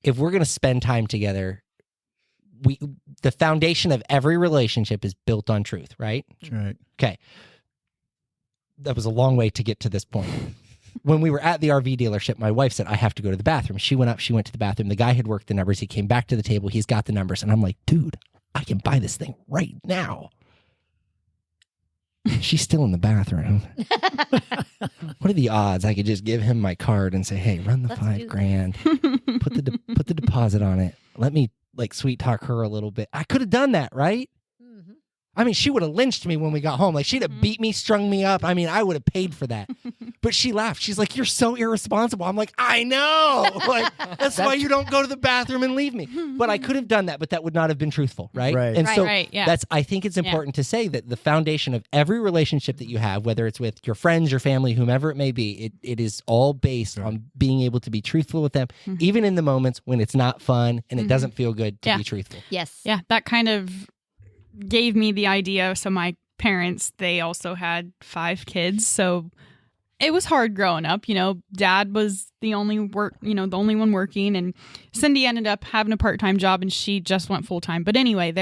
if we're going to spend time together, the foundation of every relationship is built on truth, right? That's right. Okay. That was a long way to get to this point. When we were at the RV dealership, my wife said, I have to go to the bathroom. She went to the bathroom. The guy had worked the numbers. He came back to the table. He's got the numbers. And I'm like, dude, I can buy this thing right now. She's still in the bathroom. What are the odds I could just give him my card and say, hey, run the $5,000, put the deposit on it. Let me like sweet talk her a little bit. I could have done that, right? I mean, she would have lynched me when we got home. Like, she'd have beat me, strung me up. I mean, I would have paid for that. But she laughed. She's like, you're so irresponsible. I'm like, I know. Like, that's why you don't go to the bathroom and leave me. But I could have done that, but that would not have been truthful, right? Right. And so yeah. I think it's important to say that the foundation of every relationship that you have, whether it's with your friends, your family, whomever it may be, it is all based on being able to be truthful with them, even in the moments when it's not fun and it doesn't feel good to be truthful. Yes. Yeah, that kind of gave me the idea. So my parents, they also had 5 kids. So it was hard growing up. You know, Dad was the only one working, and Cindy ended up having a part-time job and she just went full-time. But anyway,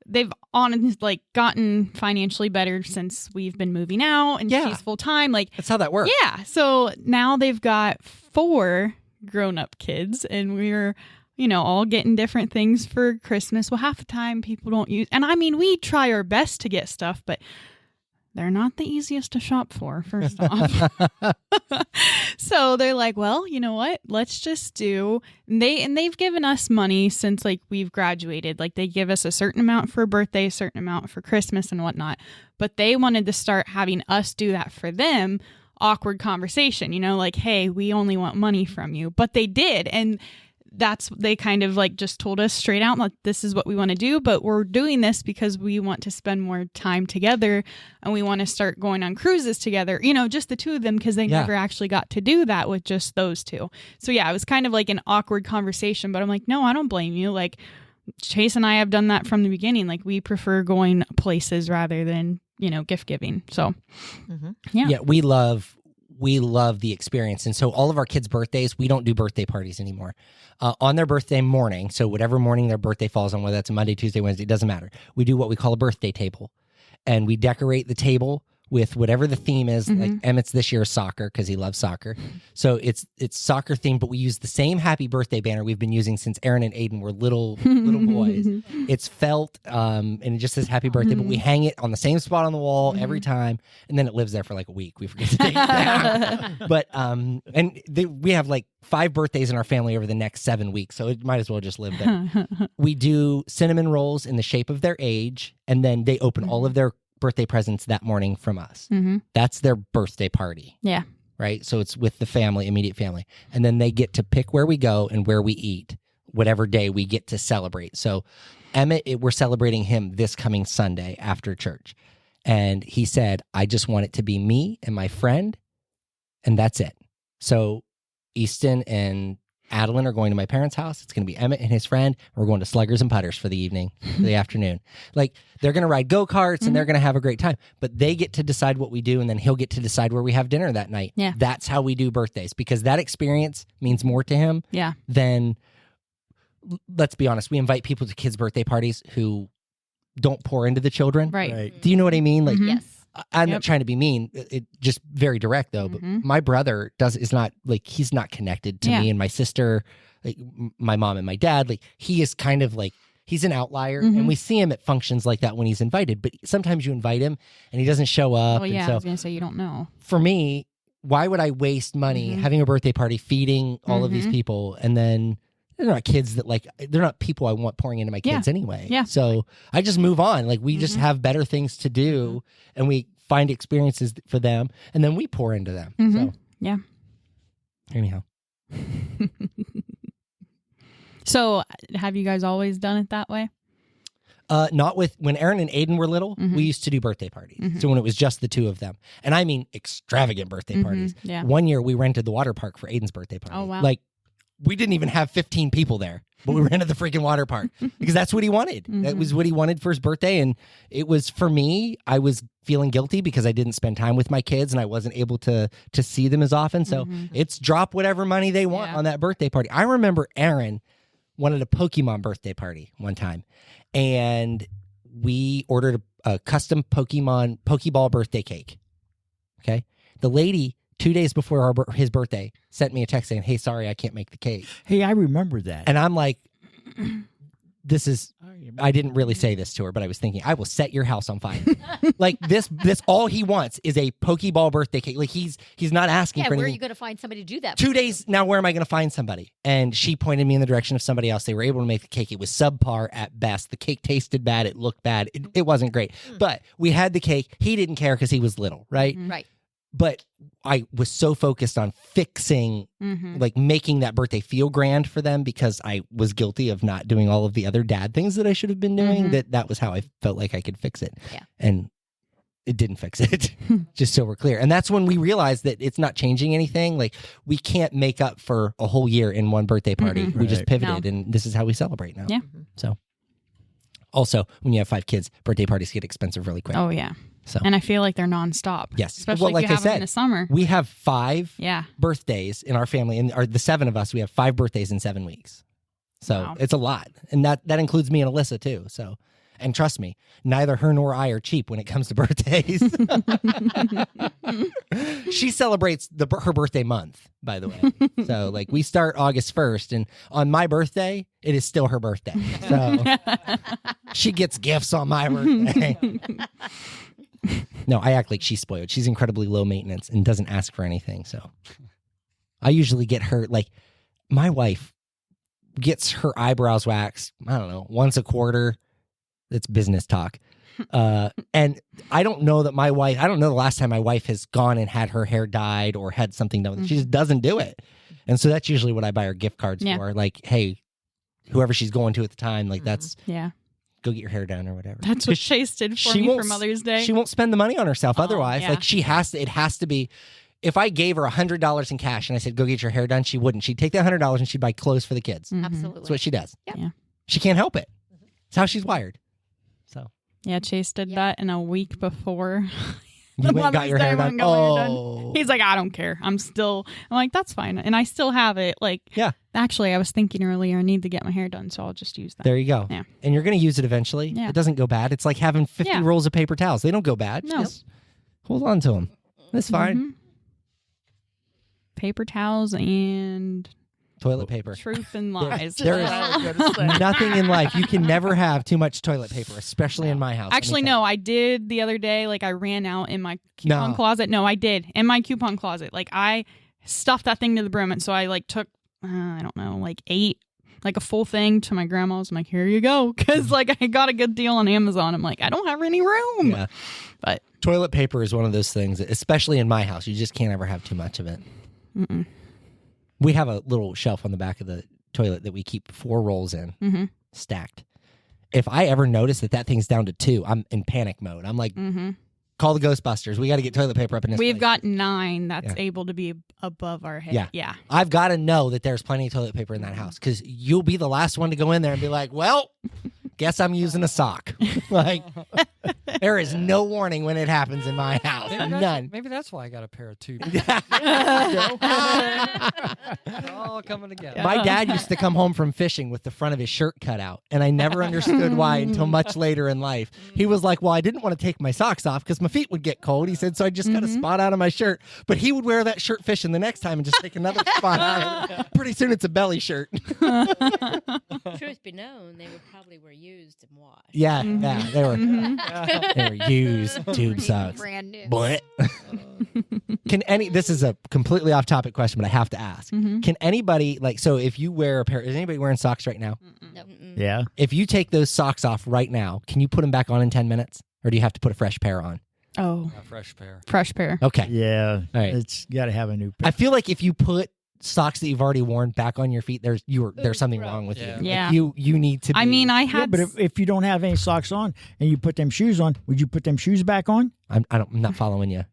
they've gotten financially better since we've been moving out, and she's full-time. Like, that's how that works. Yeah. So now they've got 4 grown-up kids, and we're all getting different things for Christmas. Well, half the time people don't use, and I mean, we try our best to get stuff, but they're not the easiest to shop for, first off. So they're like, well, you know what? Let's just do, and they've given us money since like we've graduated. Like, they give us a certain amount for a birthday, a certain amount for Christmas and whatnot. But they wanted to start having us do that for them. Awkward conversation, like, hey, we only want money from you. But they did. And they kind of like just told us straight out, like, this is what we want to do, but we're doing this because we want to spend more time together, and we want to start going on cruises together, just the 2 of them, because they never actually got to do that with just those 2. So yeah, it was kind of like an awkward conversation, but I'm like, no, I don't blame you. Like, Chase and I have done that from the beginning. Like, we prefer going places rather than, gift giving. So yeah, we love the experience. And so all of our kids' birthdays, we don't do birthday parties anymore. On their birthday morning, so whatever morning their birthday falls on, whether that's a Monday, Tuesday, Wednesday, it doesn't matter. We do what we call a birthday table. And we decorate the table with whatever the theme is. Like Emmett's this year is soccer because he loves soccer. So it's soccer themed, but we use the same happy birthday banner we've been using since Aaron and Aiden were little boys. It's felt and it just says happy birthday, but we hang it on the same spot on the wall every time, and then it lives there for like a week. We forget to take it down. But we have like 5 birthdays in our family over the next 7 weeks, so it might as well just live there. We do cinnamon rolls in the shape of their age, and then they open all of their birthday presents that morning from us. That's their birthday party. Yeah. Right? So it's with the family, immediate family. And then they get to pick where we go and where we eat, whatever day we get to celebrate. So Emmett, we're celebrating him this coming Sunday after church. And he said, I just want it to be me and my friend, and that's it. So Easton and Adeline are going to my parents' house. It's going to be Emmett and his friend. We're going to Sluggers and Putters for the evening, for the afternoon. Like, they're going to ride go-karts and they're going to have a great time. But they get to decide what we do, and then he'll get to decide where we have dinner that night. Yeah. That's how we do birthdays, because that experience means more to him Yeah. than, let's be honest, we invite people to kids' birthday parties who don't pour into the children. Right. Do you know what I mean? Like, Yes. I'm Yep. not trying to be mean. It just very direct though. But my brother is not like, he's not connected to me and my sister, like my mom and my dad. Like, he is kind of like, he's an outlier, and we see him at functions like that when he's invited. But sometimes you invite him and he doesn't show up. Oh yeah, And I so was gonna say you don't know. for me, why would I waste money having a birthday party, feeding all of these people, and then they're not kids that like, they're not people I want pouring into my kids anyway. Yeah. So I just move on. Like, we just have better things to do, and we find experiences for them, and then we pour into them. So Yeah. anyhow, So have you guys always done it that way? not with, when Aaron and Aiden were little, we used to do birthday parties. So when it was just the two of them, and I mean extravagant birthday parties. Yeah. One year we rented the water park for Aiden's birthday party. Oh, wow. Like, we didn't even have 15 people there, but we rented the freaking water park because that's what he wanted. That was what he wanted for his birthday. And it was, for me, I was feeling guilty because I didn't spend time with my kids and I wasn't able to see them as often. So it's drop whatever money they want on that birthday party. I remember Aaron wanted a Pokemon birthday party one time, and we ordered a custom Pokeball birthday cake. Okay. The lady, 2 days before his birthday, sent me a text saying, hey, sorry, I can't make the cake. Hey, I remember that. And I'm like, I didn't really say this to her, but I was thinking, I will set your house on fire. Like, this all he wants is a Pokeball birthday cake. Like, he's not asking Yeah, for where are anything. you going to find somebody to do that? 2 days now, where am I going to find somebody? And she pointed me in the direction of somebody else. They were able to make the cake. It was subpar at best. The cake tasted bad. It looked bad. It wasn't great. But we had the cake. He didn't care because he was little, right? Right. But I was so focused on fixing, like, making that birthday feel grand for them, because I was guilty of not doing all of the other dad things that I should have been doing. That was how I felt like I could fix it. Yeah. And it didn't fix it, just so we're clear. And that's when we realized that it's not changing anything. Like, we can't make up for a whole year in one birthday party. We just pivoted, and this is how we celebrate now. Yeah. So, also, when you have 5 kids, birthday parties get expensive really quick. Oh yeah. So, And I feel like they're nonstop. yes. Especially Well, like if you I have them in said, the summer. we have 5 Yeah. birthdays in our family, and the 7 of us, we have 5 birthdays in 7 weeks. So Wow. it's a lot, and that includes me and Alyssa too. So, and trust me, neither her nor I are cheap when it comes to birthdays. She celebrates her birthday month, by the way. So, like, we start August 1st, and on my birthday, it is still her birthday. So she gets gifts on my birthday. No, I act like she's spoiled. She's incredibly low maintenance and doesn't ask for anything. So I usually get her, like, my wife gets her eyebrows waxed, I don't know, once a quarter. It's business talk. And I don't know the last time my wife has gone and had her hair dyed or had something done with it. She just doesn't do it. And so that's usually what I buy her gift cards for. Like, hey, whoever she's going to at the time, like, that's, go get your hair done or whatever. That's what Chase did for me for Mother's Day. She won't spend the money on herself otherwise. yeah. Like, it has to be. If I gave her $100 in cash and I said, go get your hair done, she wouldn't. She'd take that $100 and she'd buy clothes for the kids. Absolutely. That's what she does. Yep. Yeah. She can't help it. It's how she's wired. So Yeah, Chase did that in a week before. you went and got your hair done. He's like, I don't care. I'm like, that's fine. And I still have it. Like, Yeah. Actually, I was thinking earlier, I need to get my hair done, so I'll just use that. There you go. Yeah. And you're going to use it eventually. Yeah. It doesn't go bad. It's like having 50 rolls of paper towels. They don't go bad. No. Just hold on to them. That's fine. Paper towels and Toilet paper. truth and lies. There is nothing in life. You can never have too much toilet paper, especially in my house. Actually, no, I did the other day. Like, I ran out in my coupon closet. No, I did. In my coupon closet. Like, I stuffed that thing to the brim. And so I, like, took, I don't know, like 8, like a full thing to my grandma's. I'm like, here you go. Because, like, I got a good deal on Amazon. I'm like, I don't have any room. Yeah. But toilet paper is one of those things, especially in my house. You just can't ever have too much of it. We have a little shelf on the back of the toilet that we keep 4 rolls in, stacked. If I ever notice that thing's down to 2, I'm in panic mode. I'm like, Call the Ghostbusters. We got to get toilet paper up in this We've place. got 9 that's Yeah. able to be above our head. Yeah. Yeah. I've got to know that there's plenty of toilet paper in that house because you'll be the last one to go in there and be like, well, guess I'm using a sock. Like, there is no warning when it happens in my house. None. Maybe that's why I got a pair of tubes. It's all coming together. My dad used to come home from fishing with the front of his shirt cut out, and I never understood why until much later in life. He was like, well, I didn't want to take my socks off because my feet would get cold. He said, so I just cut a spot out of my shirt. But he would wear that shirt fishing the next time and just take another spot out. Pretty soon it's a belly shirt. Truth be known, they would probably were used and washed. Yeah, they were used tube socks. Brand new. But this is a completely off topic question, but I have to ask. Can anybody, like, so if you wear a pair, is anybody wearing socks right now? Nope. Yeah. If you take those socks off right now, can you put them back on in 10 minutes? Or do you have to put a fresh pair on? Oh, A fresh pair. fresh pair. Okay. Yeah. All right. It's got to have a new pair. I feel like if you put socks that you've already worn back on your feet, there's something wrong with Yeah. you. Yeah. Like you need to be, I mean, I Yeah, had. but if you don't have any socks on and you put them shoes on, would you put them shoes back on? I'm not following you.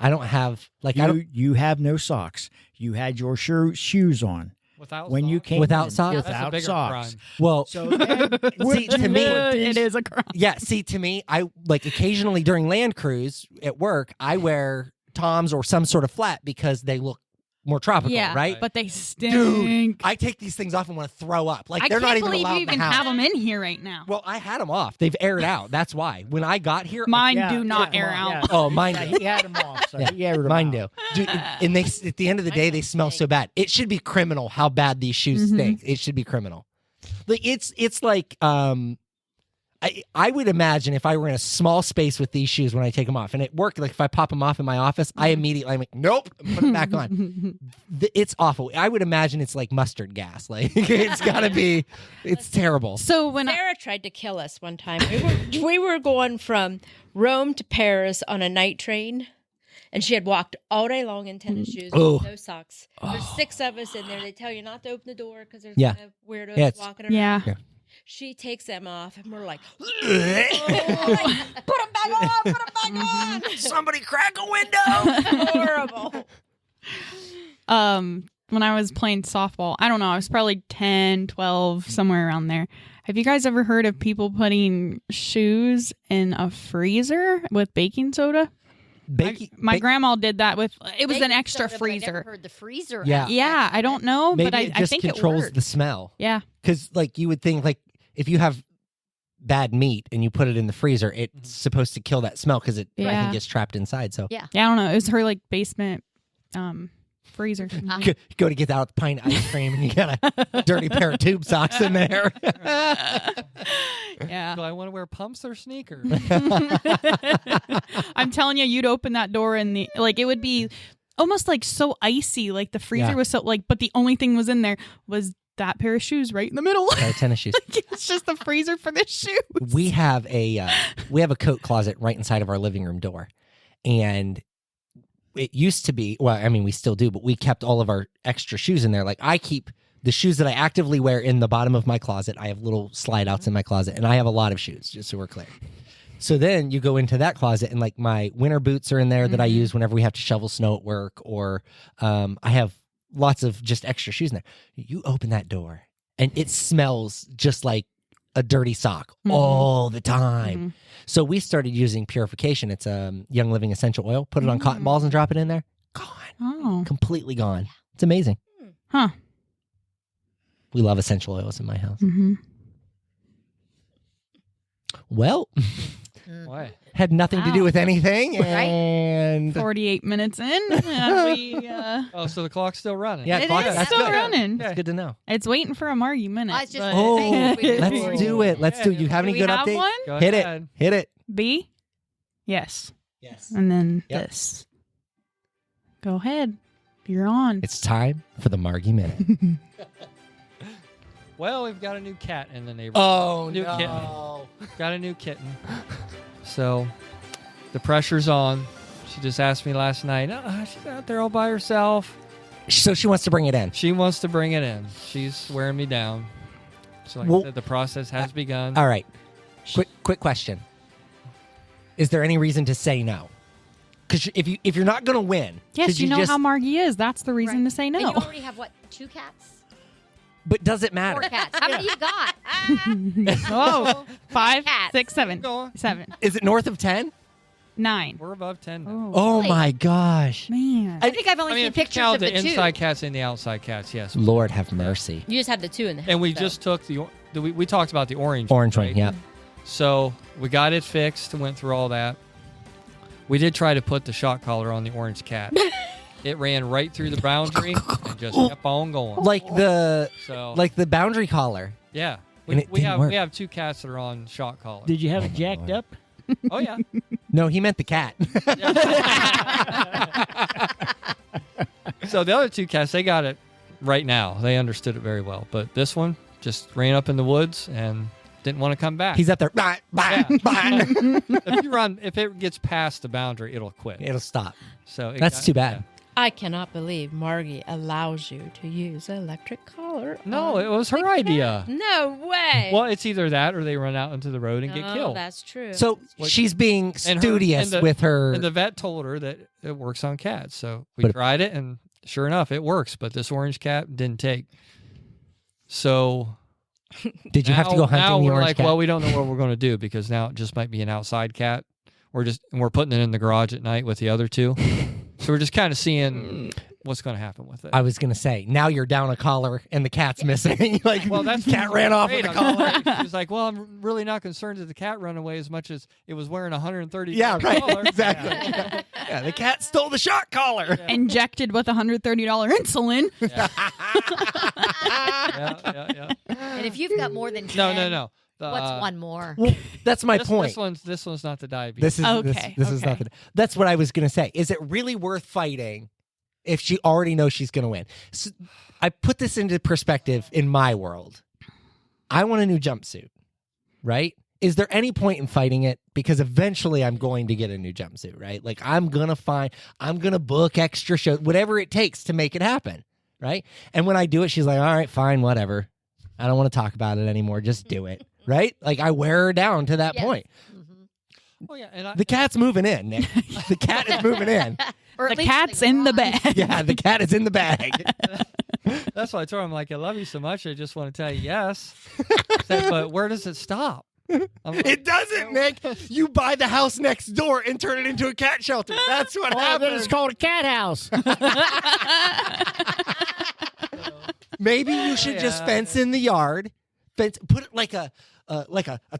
I don't have, like, You have no socks. You had your shoes on Without when you socks? came Without in, socks? That's a Without bigger socks. crime. well, So that See, to me, it is a crime. yeah, see, to me, I like occasionally during land cruise at work, I wear Toms or some sort of flat because they look more tropical, Yeah, right? but they stink. Dude, I take these things off and want to throw up. Like, I they're can't not even believe allowed you in the even house. have them in here right now. Well, I had them off. They've aired out. That's why. When I got here, Mine Yeah, do not yeah, air yeah. out. oh, mine yeah, do. he had them off. So Yeah, he aired them Mine out. do. Dude, and they, at the end of the day, they smell so bad. It should be criminal how bad these shoes stink. It should be criminal. Like, it's like, I would imagine if I were in a small space with these shoes when I take them off, and at work, like if I pop them off in my office, I immediately, I'm like, nope, put them back on. It's awful. I would imagine it's like mustard gas. Like, it's gotta be, it's terrible. So when Sarah tried to kill us one time. We were going from Rome to Paris on a night train, and she had walked all day long in tennis shoes Oh. with no socks. There's 6 of us in there. They tell you not to open the door because there's Yeah. kind of weirdos Yeah, it's- walking around. yeah. She takes them off, and we're like, put them back on, put them back on. Somebody crack a window. Horrible. When I was playing softball, I don't know, I was probably 10, 12, somewhere around there. Have you guys ever heard of people putting shoes in a freezer with baking soda? My grandma did that with, it was an Baking extra soda, but I never freezer. heard the freezer. Yeah. aspect Yeah, of I it. don't know, Maybe but I it just think controls it worked. the smell. Yeah. Because, like, you would think, like, if you have bad meat and you put it in the freezer, it's supposed to kill that smell because it I Yeah. think gets trapped inside. So Yeah, I don't know. It was her like basement freezer. go to get out the pint of ice cream and you got a dirty pair of tube socks in there. Yeah. Do I want to wear pumps or sneakers? I'm telling you, you'd open that door and it would be almost like so icy. Like the freezer Yeah. was so but the only thing was in there was that pair of shoes right in the middle. Tennis shoes. It's just the freezer for the shoes. We have a coat closet right inside of our living room door, and it used to be, well, I mean, we still do, but we kept all of our extra shoes in there. Like, I keep the shoes that I actively wear in the bottom of my closet. I have little slide outs in my closet, and I have a lot of shoes, just so we're clear. So then you go into that closet, and like my winter boots are in there that I use whenever we have to shovel snow at work, or I have lots of just extra shoes in there. You open that door, and it smells just like a dirty sock all the time. So we started using purification. It's Young Living essential oil. Put it on cotton balls and drop it in there. Gone. Oh. Completely gone. It's amazing. Huh. We love essential oils in my house. Mm-hmm. Well, Why? had nothing to do Wow. with anything. Right. And 48 minutes in. And we, Oh, so the clock's still running. Yeah, it clock- is that's still good. running. it's good to know. It's waiting for a Margie minute. I was just but- Oh, saying, we- let's do it. Let's do it. You have Do any we good have updates? one? Go Hit ahead. it. Hit it. B? Yes. Yes. And then Yep. this. Go ahead. You're on. It's time for the Margie Minute. Well, we've got a new cat in the neighborhood. Oh, New no. Got a new kitten. So the pressure's on. She just asked me last night, she's out there all by herself. So she wants to bring it in. She wants to bring it in. She's wearing me down. So like Well- I said, the process has begun. All right. Quick question. Is there any reason to say no? Because if you're not going to win, Yes, should you know just, how Margie is. That's the reason to say And you no. already have, what, 2 cats? But does it 4 matter? cats. How many you got? Oh, 5, Cats. 6, 7, Keep going. 7, Is it north of 10? 9. We're above 10 now. Oh, Oh Really? my gosh! man. I think I've only I mean, seen if you pictures count of the the 2. inside cats and the outside cats, yes. Lord have mercy. You just have the 2 in the house. And we though. just took we talked about the orange Orange right? one, yeah. So we got it fixed, went through all that. We did try to put the shock collar on the orange cat. It ran right through the boundary and just kept on going. Like the So boundary collar. yeah, And it didn't work. we have 2 cats that are on shock collar. Did you have it jacked up? Oh yeah. No, he meant the cat. So the other 2 cats, they got it right now. They understood it very well. But this one just ran up in the woods and didn't want to come back. He's up there. Bah, bah, bah. If it gets past the boundary, it'll quit. It'll stop. So That's too bad. I cannot believe Margie allows you to use an electric collar. No, on it was her big idea. cats. No way. Well, it's either that or they run out into the road and get Oh, killed. that's true. So What- she's being and her- studious and the- with her. And the vet told her that it works on cats. So we But- tried it, and sure enough, it works. But this orange cat didn't take. So Did you have to go hunting now the we're orange like, cat? well, we don't know what we're going to do because now it just might be an outside cat. We're putting it in the garage at night with the other 2. So we're just kind of seeing what's going to happen with it. I was gonna say, now you're down a collar and the cat's missing. Like, Well, that's cat ran off with the collar. She was like, "Well, I'm really not concerned that the cat run away as much as it was wearing a $130." Yeah, right. collar." Exactly. Yeah, the cat stole the shock collar. Injected with $130 insulin. Yeah. And if you've got more than 10, No. what's one more? Well, that's my point. This one's not the diabetes. This is Okay, this is okay. nothing. That's what I was gonna say. Is it really worth fighting if she already knows she's gonna win? So I put this into perspective in my world. I want a new jumpsuit, right? Is there any point in fighting it? Because eventually I'm going to get a new jumpsuit, right? Like I'm gonna book extra shows, whatever it takes to make it happen, right? And when I do it, she's like, all right, fine, whatever. I don't want to talk about it anymore. Just do it, right? Like I wear her down to that Yes. point. Oh yeah, and The cat's moving in, Nick. The cat is moving in. Or at The least cat's in the garage. bag. Yeah, the cat is in the bag. that's why I told her, I'm like, I love you so much. I just want to tell you yes. I said, but where does it stop? I'm like, It doesn't, Nick. You buy the house next door and turn it into a cat shelter. That's what Oh, then happens. it's called a cat house. Maybe you should just Yeah. fence in the yard. Put it like a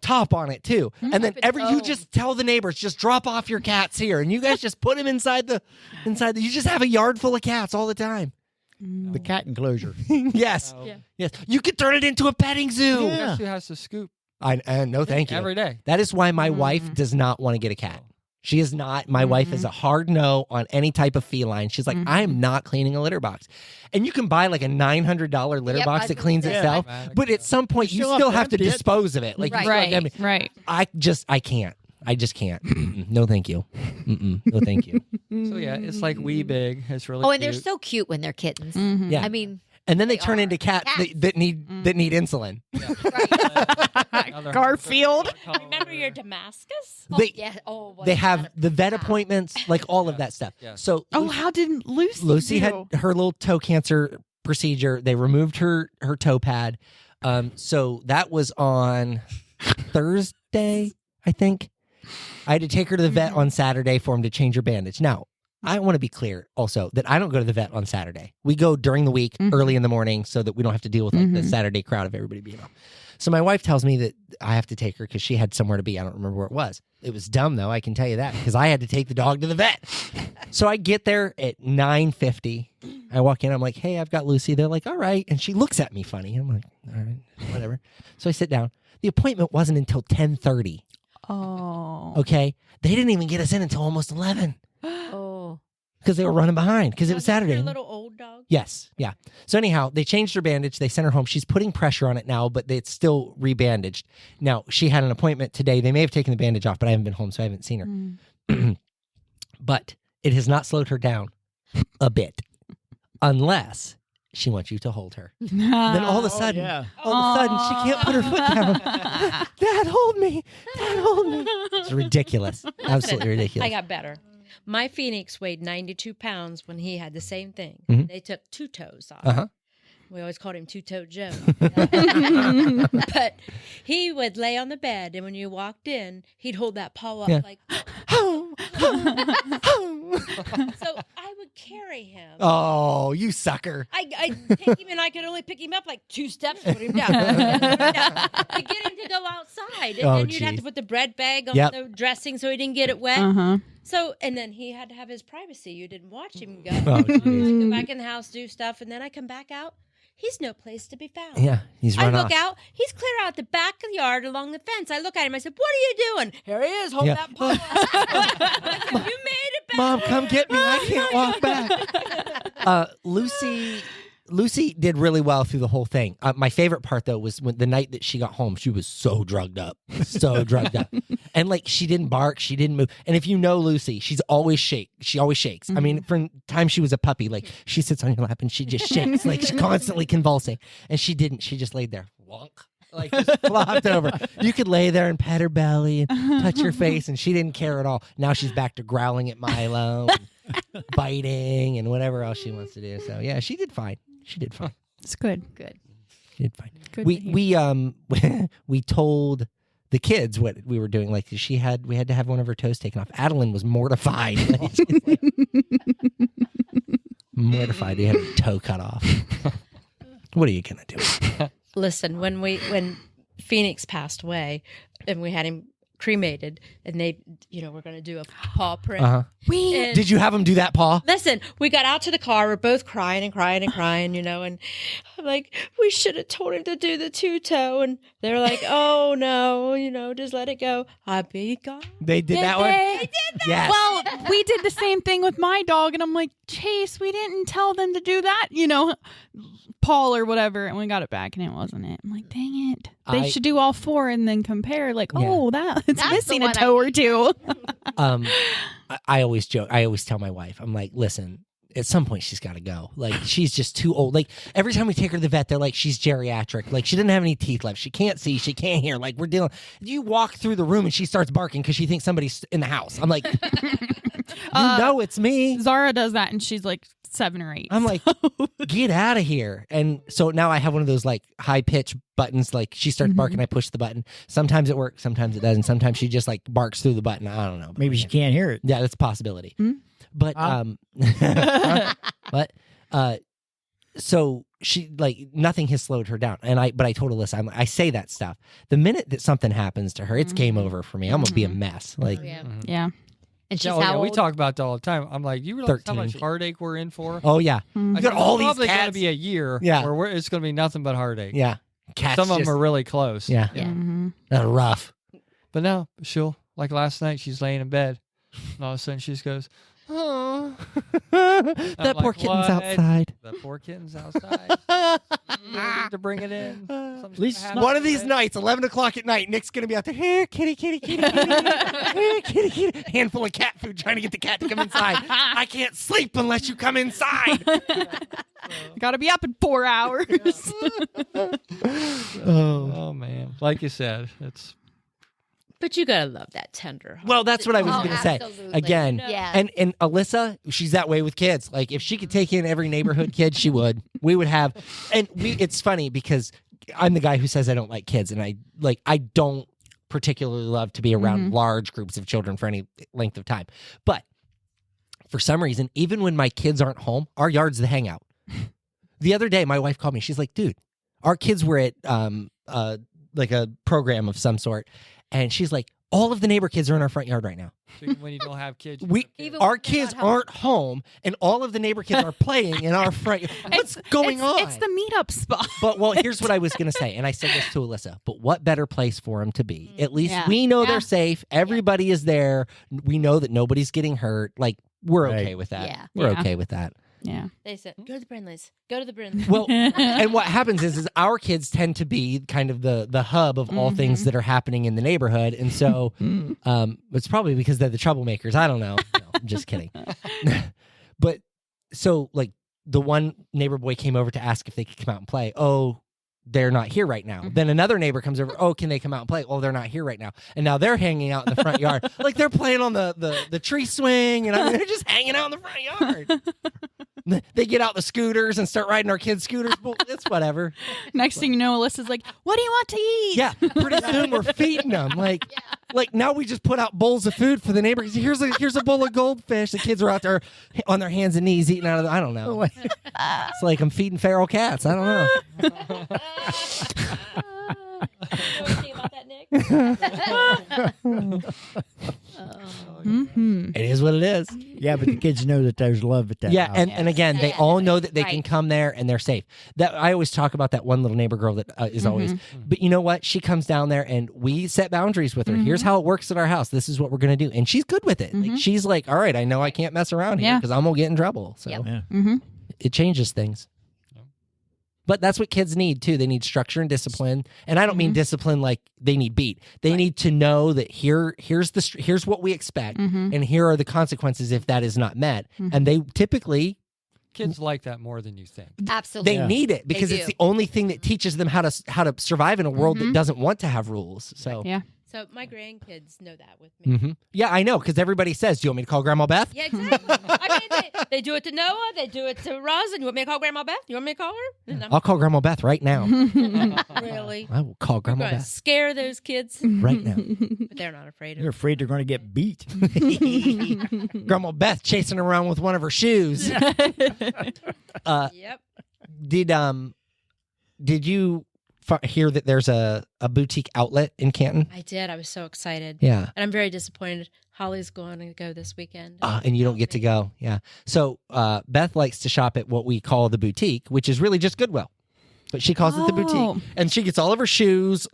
top on it too, and then you just tell the neighbors, just drop off your cats here, and you guys just put them inside the. You just have a yard full of cats all the time. The cat enclosure. Yes, no. yes. You could turn it into a petting zoo. Yeah. Guess who has to scoop No, thank you. every day? That is why my wife does not want to get a cat. She is not. My wife is a hard no on any type of feline. She's like, I am not cleaning a litter box. And you can buy like a $900 litter Yep, box I that was cleans gonna say. itself. Automatic, But at yeah. some point, you still still have have to to empty it. dispose of it. Like, you Right. still have to Right, empty- right. I can't. I just can't. Mm-mm. No, thank you. Mm-mm. No, thank you. So yeah, it's like wee big. It's really Oh, and they're cute. so cute when they're kittens. Mhm. Yeah. I mean, And then they They turn are. into cats Cats. that need insulin. Another Garfield. $100 Remember your Damascus? They yeah. Oh, what they is have that? the vet appointments, like all of that stuff. Yeah. So Oh, how did Lucy Lucy do? had her little toe cancer procedure. They removed her toe pad. So that was on Thursday, I think. I had to take her to the vet on Saturday for him to change her bandage. Now, I want to be clear also that I don't go to the vet on Saturday. We go during the week, early in the morning, so that we don't have to deal with like the Saturday crowd of everybody being off. So my wife tells me that I have to take her because she had somewhere to be. I don't remember where it was. It was dumb though, I can tell you that, because I had to take the dog to the vet. So I get there at 9:50. I walk in, I'm like, hey, I've got Lucy. They're like, all right. And she looks at me funny. I'm like, all right, whatever. So I sit down. The appointment wasn't until 10:30. Oh. Okay. They didn't even get us in until almost 11 Oh, because they were running behind because it was Is this Saturday. Your little old dog. Yes. Yeah. So anyhow, they changed her bandage. They sent her home. She's putting pressure on it now, but it's still rebandaged. Now, she had an appointment today. They may have taken the bandage off, but I haven't been home, so I haven't seen her. But it has not slowed her down a bit unless She wants you to hold her. Then all of a sudden, she can't put her foot down. Dad, hold me. Dad, hold me. It's ridiculous. Absolutely ridiculous. I got better. My Phoenix weighed 92 pounds when he had the same thing. Mhm. They took 2 toes off. Uh-huh. We always called him Two-Toed Joe. But he would lay on the bed, and when you walked in, he'd hold that paw up like... So I would carry him. Oh, you sucker. I take him, and I could only pick him up like 2 steps, put him down, to get him to go outside. And then you'd have to put the bread bag on the dressing so he didn't get it wet. So, and then he had to have his privacy. You didn't watch him go. Oh, I'd go back in the house, do stuff, and then I come back out. He's no place to be found. Yeah, he's run I off. look out. He's clear out the back of the yard along the fence. I look at him. I said, "What are you doing?" Here he is, holding that paw. I said, "You made it back." Mom, come get me. I can't walk back. Lucy did really well through the whole thing. My favorite part, though, was when the night that she got home, she was so drugged up. And, like, she didn't bark. She didn't move. And if you know Lucy, she always shakes. Mm-hmm. I mean, from the time she was a puppy, like, she sits on your lap and she just shakes. Like, she's constantly convulsing. And she didn't. She just laid there. Wonk. Like, just flopped over. You could lay there and pet her belly and touch her face, and she didn't care at all. Now she's back to growling at Milo and biting and whatever else she wants to do. So, yeah, she did fine. She did fine. It's good. She did fine. Good We told the kids what we were doing. Like we had to have one of her toes taken off. Adeline was mortified. Mortified. We had her toe cut off. What are you gonna do? Listen, when Phoenix passed away, and we had him cremated, and they, we're going to do a paw print. Uh-huh. And did you have them do that, Paul? Listen, we got out to the car. We're both crying, and I'm like, we should have told him to do the 2-toe, and they're like, oh no, just let it go. I'll be gone. They did that one? They did that. Yes. Well, we did the same thing with my dog, and I'm like, Chase, we didn't tell them to do that, Paul or whatever, and we got it back, and it wasn't it. I'm like, dang it. They should do all 4 and then compare, like, it's missing a toe or 2. I always joke. I always tell my wife, I'm like, listen, at some point she's got to go. Like, she's just too old. Like, every time we take her to the vet, they're like, she's geriatric. Like, she doesn't have any teeth left. She can't see. She can't hear. Like, we're dealing. You walk through the room and she starts barking because she thinks somebody's in the house. I'm like, it's me. Zara does that, and she's like 7 or 8. I'm like, get out of here. And so now I have one of those like high pitch buttons. Like, she starts barking, I push the button. Sometimes it works, sometimes it doesn't. Sometimes she just like barks through the button. I don't know. Maybe she can't hear it. Yeah, that's a possibility. But so she, like, nothing has slowed her down. And I told Alyssa, I say that stuff. The minute that something happens to her, it's game over for me. I'm gonna be a mess. Like, Yeah. And she's how old? We talk about that all the time. I'm like, you realize 13. how much heartaike we're in for? oh yeah, I got all these probably got to cats. be a year Yeah. where it's going to be nothing but heartache. Yeah, cats. Some of just, them are really close. Yeah, they're rough. But no, she'll, like last night, she's laying in bed. And all of a sudden she just goes, oh. That poor kitten's outside. That poor kitten's outside. You need to bring it in. At least One of these nights, 11 o'clock at night, Nick's going to be out there, here, kitty, kitty, kitty, kitty, here, kitty, kitty. Handful of cat food trying to get the cat to come inside. I can't sleep unless you come inside. Got to be up in 4 hours. Oh, man. Like you said, it's... But you gotta love that tender heart. Well, that's what I was going to say. absolutely. Again, Yeah. and Alyssa, she's that way with kids. Like, if she could take in every neighborhood kid, she would. We would have, it's funny because I'm the guy who says I don't like kids, and I don't particularly love to be around large groups of children for any length of time. But for some reason, even when my kids aren't home, our yard's the hangout. The other day, my wife called me. She's like, dude, our kids were at like a program of some sort. And she's like, all of the neighbor kids are in our front yard right now. So even when you don't have kids, Our kids aren't home, and all of the neighbor kids are playing in our front yard. What's going on? It's the meetup spot. But, here's what I was going to say, and I said this to Alyssa, but what better place for them to be? At least Yeah. we know they're safe. Everybody is there. We know that nobody's getting hurt. Like, we're Right. okay with that. Yeah. We're Yeah. okay with that. Yeah. They said, go to the Brindleys. Go to the Brindleys. Well, and what happens is our kids tend to be kind of the hub of all things that are happening in the neighborhood. And so it's probably because they're the troublemakers. I don't know. No, I'm just kidding. But so, like, the one neighbor boy came over to ask if they could come out and play. Oh, they're not here right now. Then another neighbor comes over. Oh, can they come out and play? Oh, they're not here right now. And now they're hanging out in the front yard. Like they're playing on the tree swing. And I mean, they're just hanging out in the front yard. They get out the scooters and start riding our kids' scooters. Well, it's whatever. Next thing you know, Alyssa's like, what do you want to eat? Yeah. Pretty soon we're feeding them. Like now we just put out bowls of food for the neighbors. Here's a bowl of goldfish. The kids are out there on their hands and knees eating out of I don't know. It's like I'm feeding feral cats. I don't know. About that, Nick? It is what it is. Yeah, but the kids know that there's love at that house. And again, they all know that they can come there and they're safe. That I always talk about that one little neighbor girl that is always. But you know what? She comes down there and we set boundaries with her. Here's how it works at our house. This is what we're going to do, and she's good with it. Like she's like, all right, I know I can't mess around here because I'm gonna get in trouble. So it changes things. But that's what kids need too. They need structure and discipline. And I don't mean discipline like they need beat. They need to know that here's what we expect, and here are the consequences if that is not met. And they typically kids like that more than you think. Absolutely, they need it because it's the only thing that teaches them how to survive in a world that doesn't want to have rules. So So my grandkids know that with me. Yeah, I know, because everybody says, do you want me to call Grandma Beth? Yeah, exactly. I mean, they do it to Noah. They do it to Roz. And you want me to call Grandma Beth? You want me to call her? And I'll call Grandma Beth right now. really? I will call Grandma We're gonna Beth scare those kids. right now. But they're not afraid of They're afraid they're going to get beat. Grandma Beth chasing around with one of her shoes. Yep. Did you hear that there's a boutique outlet in Canton? I did. I was so excited. Yeah. And I'm very disappointed. Holly's going to go this weekend. And you don't get to go. Yeah. So Beth likes to shop at what we call the boutique, which is really just Goodwill. But she calls it the boutique. And she gets all of her shoes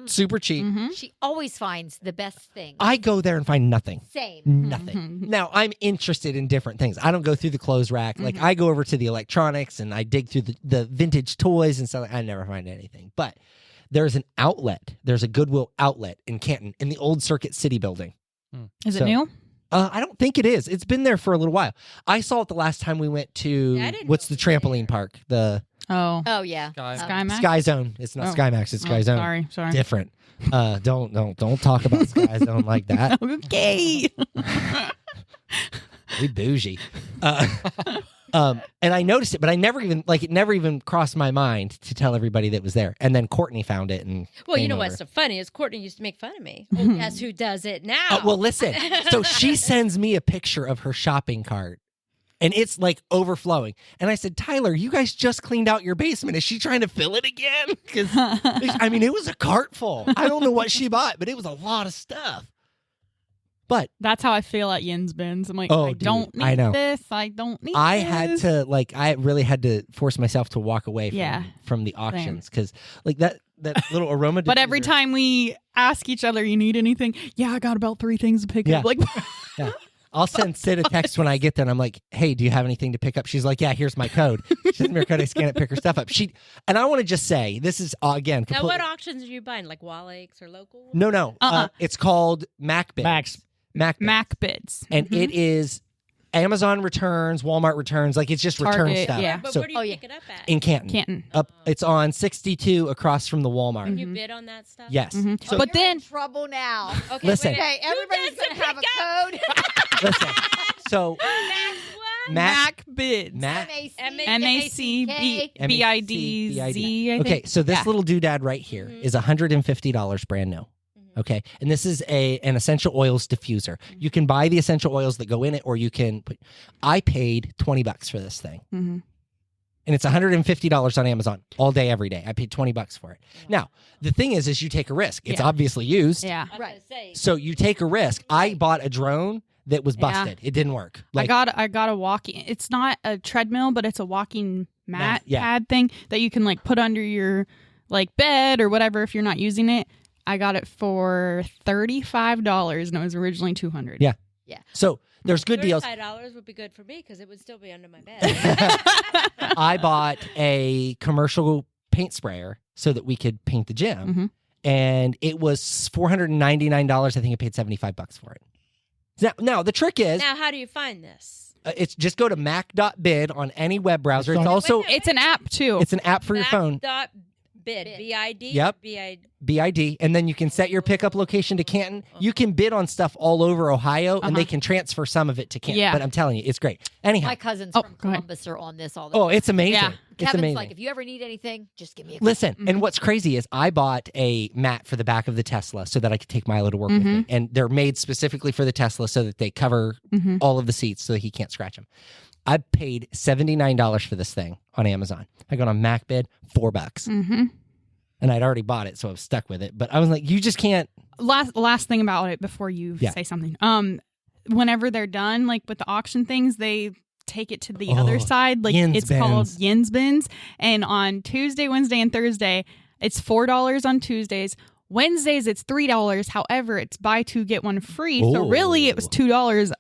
super cheap. She always finds the best thing. I go there and find nothing. Same. Nothing. Now, I'm interested in different things. I don't go through the clothes rack. Like, I go over to the electronics and I dig through the vintage toys and stuff. I never find anything. But there's an outlet. There's a Goodwill outlet in Canton in the old Circuit City building. Is it new? I don't think it is. It's been there for a little while. I saw it the last time we went to, what's the trampoline park? Oh yeah. SkyMax? Sky Zone. It's not SkyMax. It's Sky Zone. Sorry. Different. Don't talk about Sky Zone like that. Okay. We bougie. And I noticed it, but it never even crossed my mind to tell everybody that was there. And then Courtney found it, and well, you know what's so funny is Courtney used to make fun of me. Oh, guess who does it now? Well, listen. So she sends me a picture of her shopping cart. And it's like overflowing. And I said, Tyler, you guys just cleaned out your basement. Is she trying to fill it again? Because, I mean, it was a cart full. I don't know what she bought, but it was a lot of stuff. But that's how I feel at Yin's Bins. I'm like, I don't need this. I don't need this. I really had to force myself to walk away from the auctions. Because, like, that little aroma diffuser. But every time we ask each other, you need anything? Yeah, I got about 3 things to pick up. Like, yeah. I'll send Sid a text when I get there, and I'm like, hey, do you have anything to pick up? She's like, yeah, here's my code. She sends me her code, I scan it, pick her stuff up. And I want to just say, this is, again... Now, what auctions are you buying? Like Wall Lakes or local? No. It's called MacBids. MacBids. And it is Amazon returns, Walmart returns, like it's just return stuff. Yeah. But where do you pick it up at? In Canton. It's on 62 across from the Walmart. Can you bid on that stuff? Yes. So but then trouble now. Okay, listen. Okay, everybody's going to have a code. Listen. So MacBids. MacBids. Okay, so this little doodad right here is $150 brand new. Okay, and this is an essential oils diffuser. You can buy the essential oils that go in it, or you can put. I paid $20 for this thing, and it's $150 on Amazon all day, every day. I paid $20 for it. Now, the thing is you take a risk. It's obviously used. Yeah, right. So you take a risk. I bought a drone that was busted. It didn't work. Like, I got a walking. It's not a treadmill, but it's a walking mat pad thing that you can like put under your like bed or whatever if you're not using it. I got it for $35, and it was originally $200. Yeah. So there's good deals. $35 would be good for me because it would still be under my bed. I bought a commercial paint sprayer so that we could paint the gym, and it was $499. I think I paid $75 for it. Now the trick is. Now, how do you find this? It's just go to mac.bid on any web browser. It's an app too. It's an app for your phone. Bid. B-I-D? Yep. BID. And then you can set your pickup location to Canton. You can bid on stuff all over Ohio, and they can transfer some of it to Canton. Yeah. But I'm telling you, it's great. Anyhow. My cousins from Columbus are on this all the time. Oh, it's amazing. Yeah. It's Kevin's amazing. like, if you ever need anything, just give me a call. Listen, and what's crazy is I bought a mat for the back of the Tesla so that I could take Milo to work with me. And they're made specifically for the Tesla so that they cover all of the seats so that he can't scratch them. I paid $79 for this thing on Amazon. I got on MacBid, $4. And I'd already bought it, so I was stuck with it. But I was like, you just can't. Last thing about it before you say something. Whenever they're done, like with the auction things, they take it to the other side. Like it's called Yins Bins. And on Tuesday, Wednesday, and Thursday, it's $4 on Tuesdays. Wednesdays, it's $3. However, it's buy two, get one free. So really, it was $2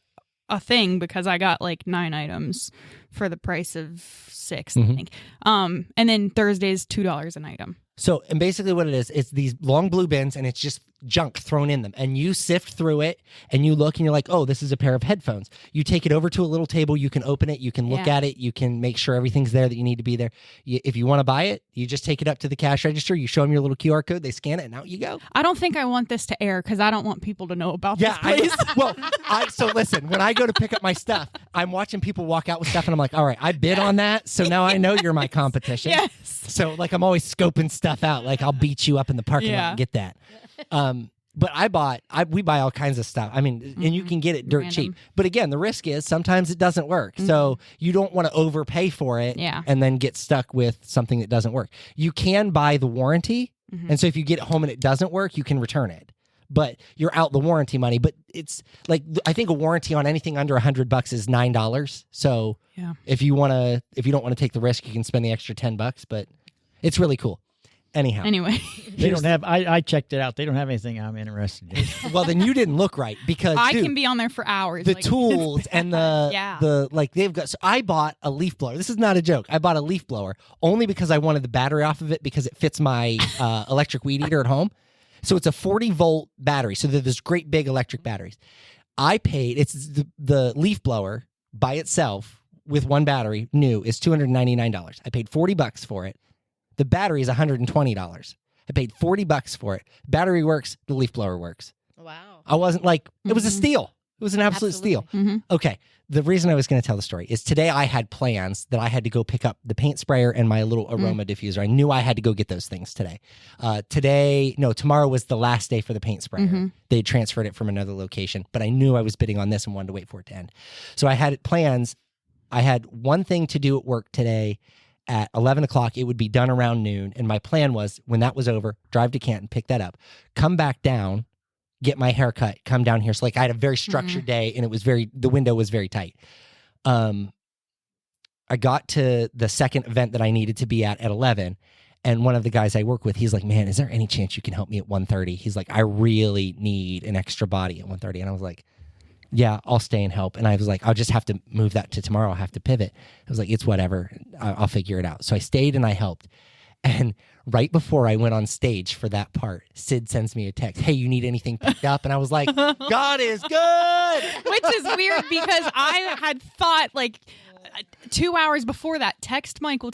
a thing because I got like 9 items for the price of 6, I think. And then Thursdays, $2 an item. So, and basically what it is, it's these long blue bins and it's just junk thrown in them. And you sift through it and you look and you're like, oh, this is a pair of headphones. You take it over to a little table. You can open it. You can look at it. You can make sure everything's there that you need to be there. If you want to buy it, you just take it up to the cash register. You show them your little QR code. They scan it and out you go. I don't think I want this to air because I don't want people to know about this place. So listen, when I go to pick up my stuff, I'm watching people walk out with stuff and I'm like, all right, I bid on that. So now I know you're my competition. Yes. So like I'm always scoping stuff out. Like I'll beat you up in the parking lot and get that. But we buy all kinds of stuff. I mean, and you can get it dirt cheap. But again, the risk is sometimes it doesn't work. So you don't want to overpay for it and then get stuck with something that doesn't work. You can buy the warranty. And so if you get it home and it doesn't work, you can return it. But you're out the warranty money. But it's like, I think a warranty on anything under $100 is $9. So if you don't want to take the risk, you can spend the extra $10, but it's really cool. Anyway, they don't have. I checked it out. They don't have anything I'm interested in. Well, then you didn't look right because I can be on there for hours. The tools and the like they've got. So I bought a leaf blower. This is not a joke. I bought a leaf blower only because I wanted the battery off of it because it fits my electric weed eater at home. So it's a 40-volt battery. So they're those great big electric batteries. I paid. It's the leaf blower by itself with one battery new is $299. I paid $40 for it. The battery is $120. I paid $40 for it. Battery works. The leaf blower works. Wow. I wasn't like, it was a steal. It was an absolute steal. Okay. The reason I was going to tell the story is today I had plans that I had to go pick up the paint sprayer and my little aroma diffuser. I knew I had to go get those things today. Tomorrow was the last day for the paint sprayer. They transferred it from another location, but I knew I was bidding on this and wanted to wait for it to end. So I had plans. I had one thing to do at work today. At 11 o'clock, it would be done around noon. And my plan was, when that was over, drive to Canton, pick that up, come back down, get my hair cut, come down here. So like I had a very structured day and the window was very tight. I got to the second event that I needed to be at 11. And one of the guys I work with, he's like, man, is there any chance you can help me at 1:30? He's like, I really need an extra body at 1:30. And I was like, yeah, I'll stay and help. And I was like, I'll just have to move that to tomorrow. I'll have to pivot. I was like, it's whatever. I'll figure it out. So I stayed and I helped. And right before I went on stage for that part, Sid sends me a text. Hey, you need anything picked up? And I was like, God is good. Which is weird because I had thought like 2 hours before that, text Michael,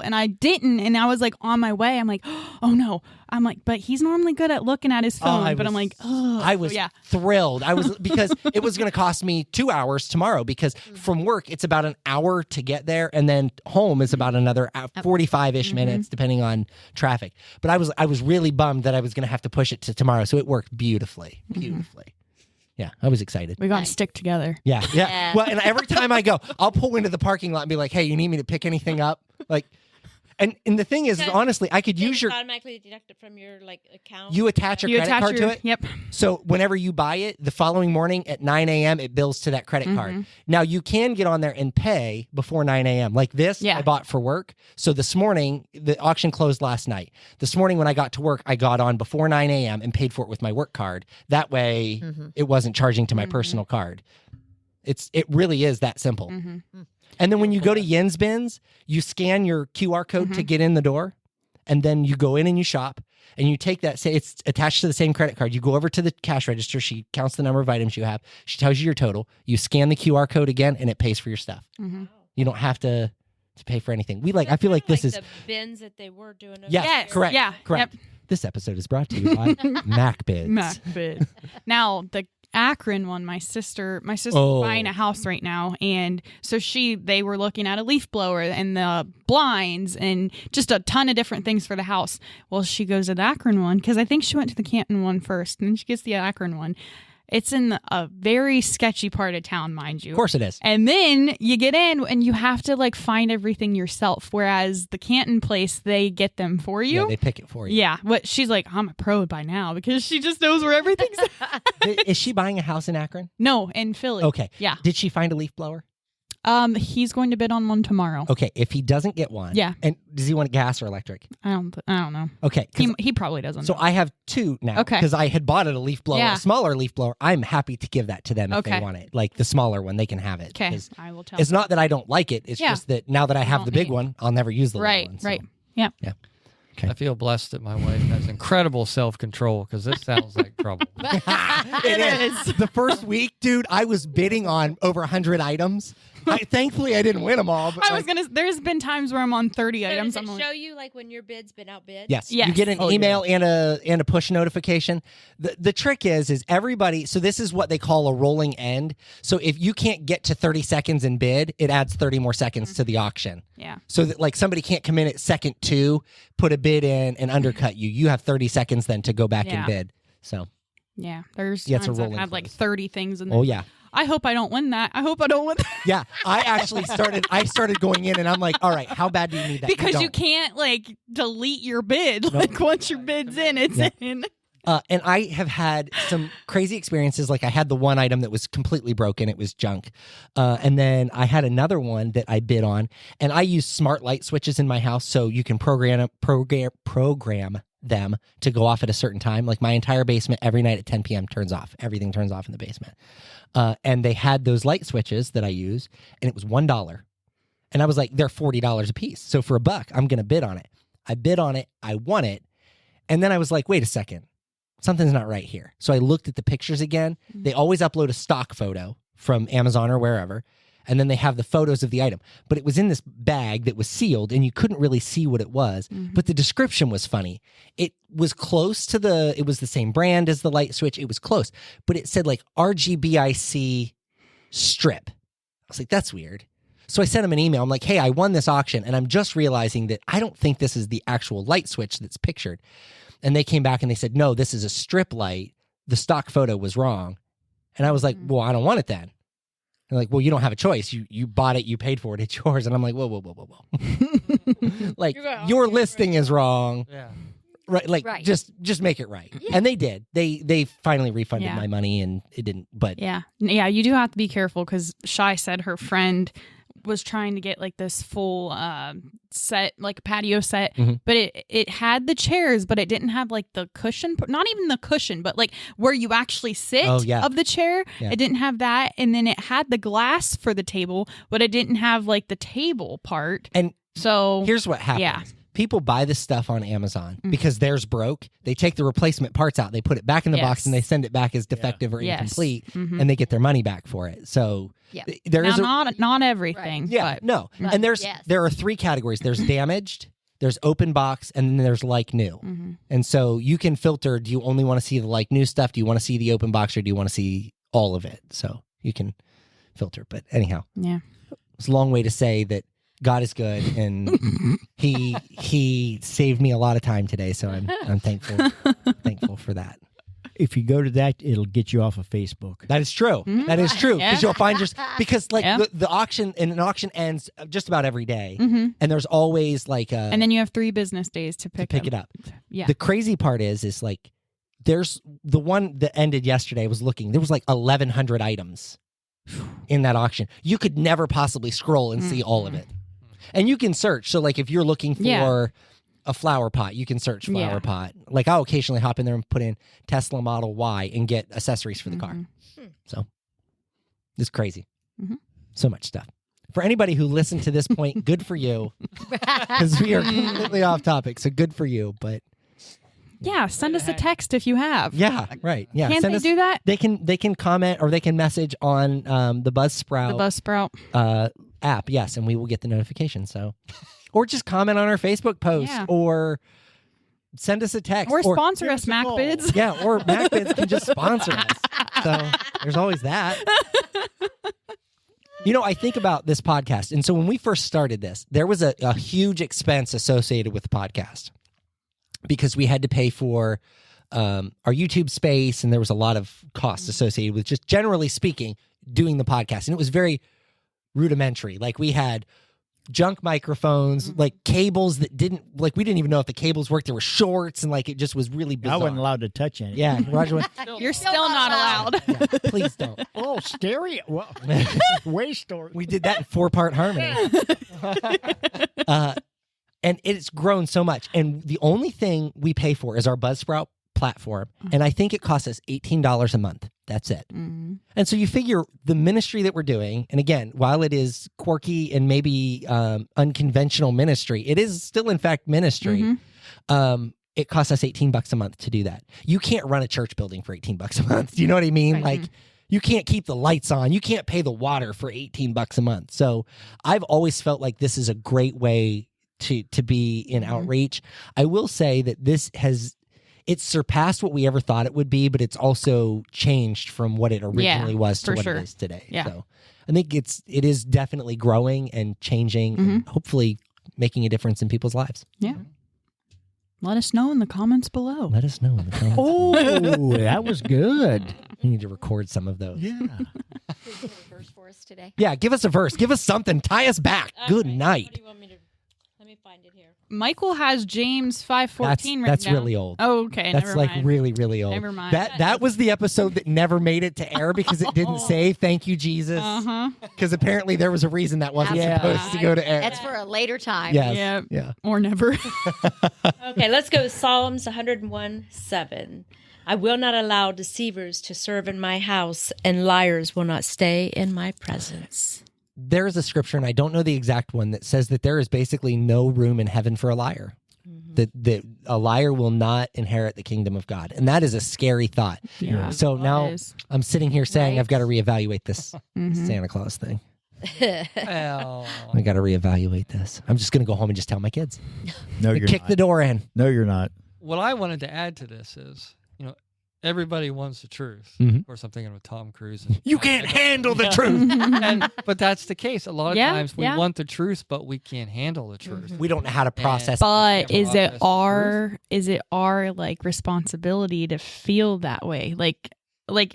and I didn't. And I was like on my way. I'm like, oh no. I'm like, but he's normally good at looking at his phone. But I'm like, oh. I was thrilled. I was because it was going to cost me 2 hours tomorrow because from work, it's about an hour to get there. And then home is about another 45-ish minutes, depending on traffic. But I was really bummed that I was going to have to push it to tomorrow. So it worked beautifully. Yeah, I was excited. We got to stick together. Yeah. Well, and every time I go, I'll pull into the parking lot and be like, hey, you need me to pick anything up? Like, and the thing is, honestly, I could use your automatically deduct it from your account. You attach your credit card to it. Yep. So whenever you buy it, the following morning at 9 a.m., it bills to that credit card. Now you can get on there and pay before 9 a.m. Like this, I bought for work. So this morning, the auction closed last night. This morning when I got to work, I got on before 9 a.m. and paid for it with my work card. That way, it wasn't charging to my personal card. It really is that simple. And then when you go to Yins Bins, you scan your QR code to get in the door, and then you go in and you shop. and you take that, say it's attached to the same credit card. You go over to the cash register. She counts the number of items you have. She tells you your total. You scan the QR code again, and it pays for your stuff. Mm-hmm. You don't have to pay for anything. I feel like this is the bins that they were doing. Yes, correct. Yeah, correct. Yep. This episode is brought to you by MacBids. MacBids. Now the Akron one, my sister's buying a house right now, and so they were looking at a leaf blower and the blinds and just a ton of different things for the house. Well, she goes to the Akron one because I think she went to the Canton one first, and then she gets the Akron one. It's in a very sketchy part of town, mind you. Of course it is. And then you get in and you have to like find everything yourself. Whereas the Canton place, they get them for you. Yeah, they pick it for you. Yeah. But she's like, I'm a pro by now because she just knows where everything's at. Is she buying a house in Akron? No, in Philly. Okay. Yeah. Did she find a leaf blower? He's going to bid on one tomorrow. Okay. If he doesn't get one. Yeah. And does he want gas or electric? I don't know. Okay. He probably doesn't. So know. I have two now. Okay. Because I had bought it a leaf blower, Yeah. a smaller leaf blower. I'm happy to give that to them if they Okay. want it. Like the smaller one, they can have it. Okay. 'Cause I will tell. It's not that I don't like it. It's Yeah. just that now that I have don't the big need- one, I'll never use the little Right. one. so- Right. Yeah. I feel blessed that my wife has incredible self-control because this sounds like trouble. It is. The first week, dude, I was bidding on over 100 items. Thankfully, I didn't win them all. But there's been times where I'm on 30 So items. does I'm it like, show you like when your bid's been outbid? Yes. Yes. You get an email and a push notification. The trick is everybody, so this is what they call a rolling end. So if you can't get to 30 seconds in bid, it adds 30 more seconds to the auction. yeah. So that like somebody can't come in at second 2, put a bid in and undercut you. You have 30 seconds then to go back and Yeah. bid. So, Yeah. There's Yeah, it's a times I've rolling had like close. 30 things in there. oh yeah. I hope I don't win that. I hope I don't win that. Yeah, I actually started going in and I'm like, all right, how bad do you need that? Because you don't. can't like delete your bid. Like once your bid's in, it's Yeah. in. And I have had some crazy experiences. Like I had the one item that was completely broken. It was junk. And then I had another one that I bid on. And I use smart light switches in my house so you can program them to go off at a certain time. Like my entire basement every night at 10 p.m. turns off. Everything turns off in the basement. And they had those light switches that I use, and it was $1. And I was like, they're $40 a piece. So for $1, I'm going to bid on it. I bid on it. I won it. And then I was like, wait a second. Something's not right here. So I looked at the pictures again. They always upload a stock photo from Amazon or wherever, and then they have the photos of the item. But it was in this bag that was sealed, and you couldn't really see what it was. But the description was funny. It was close to it was the same brand as the light switch. It was close. But it said like RGBIC strip. I was like, that's weird. So I sent him an email. I'm like, hey, I won this auction, and I'm just realizing that I don't think this is the actual light switch that's pictured. And they came back and they said, no, this is a strip light. The stock photo was wrong. And I was like, well, I don't want it then. They're like, well, you don't have a choice. You bought it. You paid for it. It's yours. And I'm like, whoa. Like, your listing is wrong. Yeah. Right. Like, Right. just make it right. And they did. They finally refunded Yeah. my money, and it didn't. But Yeah. Yeah. You do have to be careful because Shai said her friend was trying to get like this full set, like a patio set, Mhm. but it had the chairs, but it didn't have like the cushion, not even the cushion, but like where you actually sit Oh, yeah. of the chair. Yeah. It didn't have that. And then it had the glass for the table, but it didn't have like the table part. And So here's what happens. Yeah. People buy this stuff on Amazon because theirs broke. They take the replacement parts out, they put it back in the box, Yes. and they send it back as defective or Yes. incomplete, Mhm. and they get their money back for it. So Yeah. there now, is a not everything. yeah, But no. Right. And Yes. there are 3 categories. There's damaged, there's open box, and then there's like new. Mhm. And so you can filter, do you only want to see the like new stuff? Do you want to see the open box, or do you want to see all of it? So you can filter. But anyhow, Yeah. it's a long way to say that God is good, and he saved me a lot of time today. So I'm thankful for that. If you go to that, it'll get you off of Facebook. That is true. That is true. Because Yeah. you'll find because like Yeah. the auction, and an auction ends just about every day. Mhm. And there's always like And then you have 3 business days to pick it up. Yeah. The crazy part is like there's the one that ended yesterday. I was looking. There was like 1,100 items in that auction. You could never possibly scroll and see all of it. And you can search. So like if you're looking for Yeah. a flower pot, you can search flower Yeah. pot. Like I'll occasionally hop in there and put in Tesla Model Y and get accessories for the car. So it's crazy. Mhm. So much stuff. For anybody who listened to this point, good for you. Because we are completely off topic. So good for you. But Yeah, send us a text if you have. Yeah, right. Yeah, Can't they do that? They can comment or they can message on the Buzzsprout app. Yes, and we will get the notification. So, or just comment on our Facebook post or send us a text or sponsor us, MacBids. Yeah, or MacBids can just sponsor us. So there's always that. I think about this podcast. And so when we first started this, there was a huge expense associated with the podcast because we had to pay for our YouTube space, and there was a lot of costs associated with just generally speaking doing the podcast. And it was very rudimentary. Like we had junk microphones, like cables that we didn't even know if the cables worked. There were shorts, and it just was really bizarre. I wasn't allowed to touch anything. Yeah, Roger went, You're still not allowed. Yeah, please don't. Oh, stereo. Well, way story. We did that in 4-part harmony. And it's grown so much. And the only thing we pay for is our Buzzsprout platform. And I think it costs us $18 a month. That's it. Mm-hmm. And so you figure the ministry that we're doing, and again, while it is quirky and maybe unconventional ministry, it is still in fact ministry. Mm-hmm. It costs us $18 a month to do that. You can't run a church building for $18 a month. Do you know what I mean? Right. You can't keep the lights on. You can't pay the water for $18 a month. So I've always felt like this is a great way to be in outreach. I will say that it's surpassed what we ever thought it would be, but it's also changed from what it originally was to what it is today. Yeah. So I think it is definitely growing and changing and hopefully making a difference in people's lives. Yeah. Let us know in the comments below. Let us know in the comments. Oh, that was good. You need to record some of those. Yeah. Please give a verse for us today. Yeah, give us a verse. Give us something. Tie us back. Good night. What do you want me to... Let me find it here. Michael has James 5:14 written That's down. really old. Oh, okay. That's never mind. really, really old. Never mind. That was the episode that never made it to air because it didn't say thank you, Jesus. Because apparently there was a reason that wasn't supposed to go to air. That's for a later time. Yes. Yeah. Or never. Okay, let's go Psalms 101:7. I will not allow deceivers to serve in my house, and liars will not stay in my presence. There is a scripture, and I don't know the exact one, that says that there is basically no room in heaven for a liar. That a liar will not inherit the kingdom of God. And that is a scary thought. Yeah. So now I'm sitting here saying I've got to reevaluate this Santa Claus thing. Well, I got to reevaluate this. I'm just going to go home and just tell my kids. No, you're kick not. the door in. No, you're not. what I wanted to add to this is, everybody wants the truth. Of course, I'm thinking of Tom Cruise. You can't handle the truth. But that's the case. A lot of times we want the truth, but we can't handle the truth. We don't know how to process. But is it our responsibility to feel that way? Like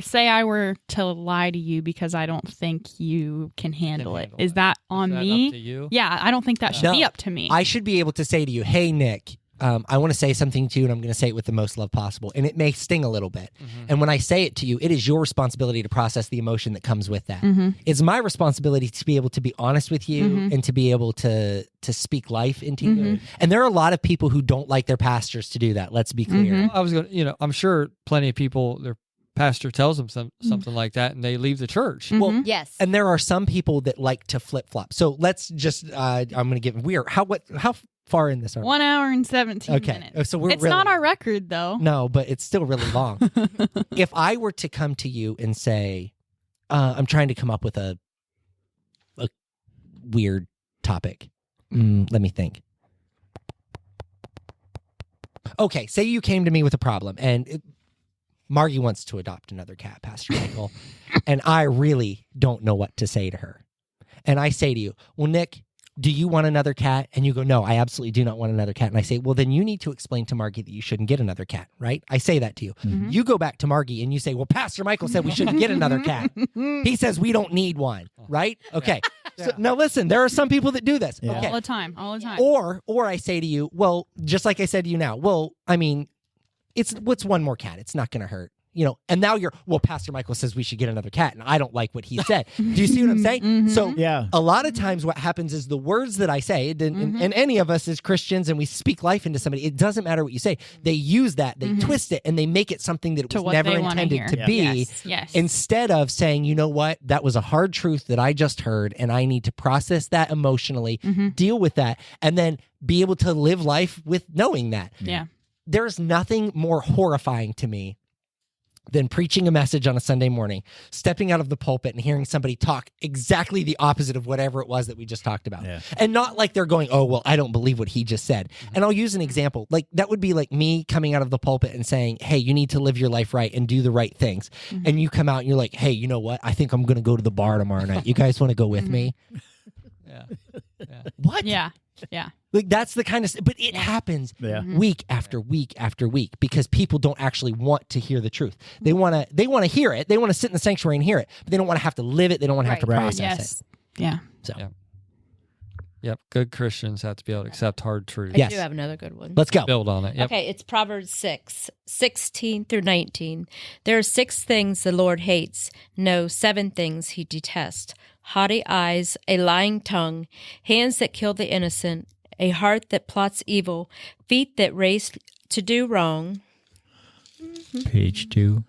say I were to lie to you because I don't think you can handle it. Is that on me? Up to you? Yeah, I don't think that should be up to me. I should be able to say to you, hey, Nick, I want to say something to you, and I'm going to say it with the most love possible. And it may sting a little bit. And when I say it to you, it is your responsibility to process the emotion that comes with that. It's my responsibility to be able to be honest with you and to be able to speak life into you. And there are a lot of people who don't like their pastors to do that. Let's be clear. I was going to, I'm sure plenty of people, their pastor tells them something like that, and they leave the church. Well, yes. And there are some people that like to flip flop. So let's just, I'm going to give, how far in this are we? 1 hour and 17 minutes. So it's not our record, though. No, but it's still really long. If I were to come to you and say, I'm trying to come up with a weird topic. Let me think. Okay, say you came to me with a problem, and Margie wants to adopt another cat, Pastor Michael, and I really don't know what to say to her. And I say to you, well, Nick, do you want another cat? And you go, no, I absolutely do not want another cat. And I say, well, then you need to explain to Margie that you shouldn't get another cat, right? I say that to you. You go back to Margie and you say, well, Pastor Michael said we shouldn't get another cat. He says we don't need one, right? Okay. So now listen, there are some people that do this. Yeah. Okay. All the time. Or I say to you, well, just like I said to you now, well, I mean, what's one more cat? It's not going to hurt. And now Pastor Michael says we should get another cat, and I don't like what he said. Do you see what I'm saying? So a lot of times what happens is the words that I say, and any of us as Christians, and we speak life into somebody, it doesn't matter what you say. They use that, they twist it, and they make it something that it was never intended to be. Yes. Instead of saying, you know what, that was a hard truth that I just heard, and I need to process that emotionally, deal with that, and then be able to live life with knowing that. Yeah. there's nothing more horrifying to me than preaching a message on a Sunday morning, stepping out of the pulpit and hearing somebody talk exactly the opposite of whatever it was that we just talked about. Yeah. And not like they're going, oh, well, I don't believe what he just said. And I'll use an example. Like that would be like me coming out of the pulpit and saying, hey, you need to live your life right and do the right things. And you come out and you're like, hey, you know what? I think I'm going to go to the bar tomorrow night. You guys want to go with me? Yeah. What? Yeah. Yeah. Like that's the kind of, but it happens week after week after week because people don't actually want to hear the truth. They want to hear it. They want to sit in the sanctuary and hear it, but they don't want to have to live it. They don't want to have to process it. Yeah. So. Yep. Good Christians have to be able to accept hard truth. I do have another good one. Let's go. Build on it. Yep. Okay, it's Proverbs 6:16 through 19. There are 6 things the Lord hates. No, 7 things he detests. Haughty eyes, a lying tongue, hands that kill the innocent, a heart that plots evil, feet that race to do wrong. Page 2.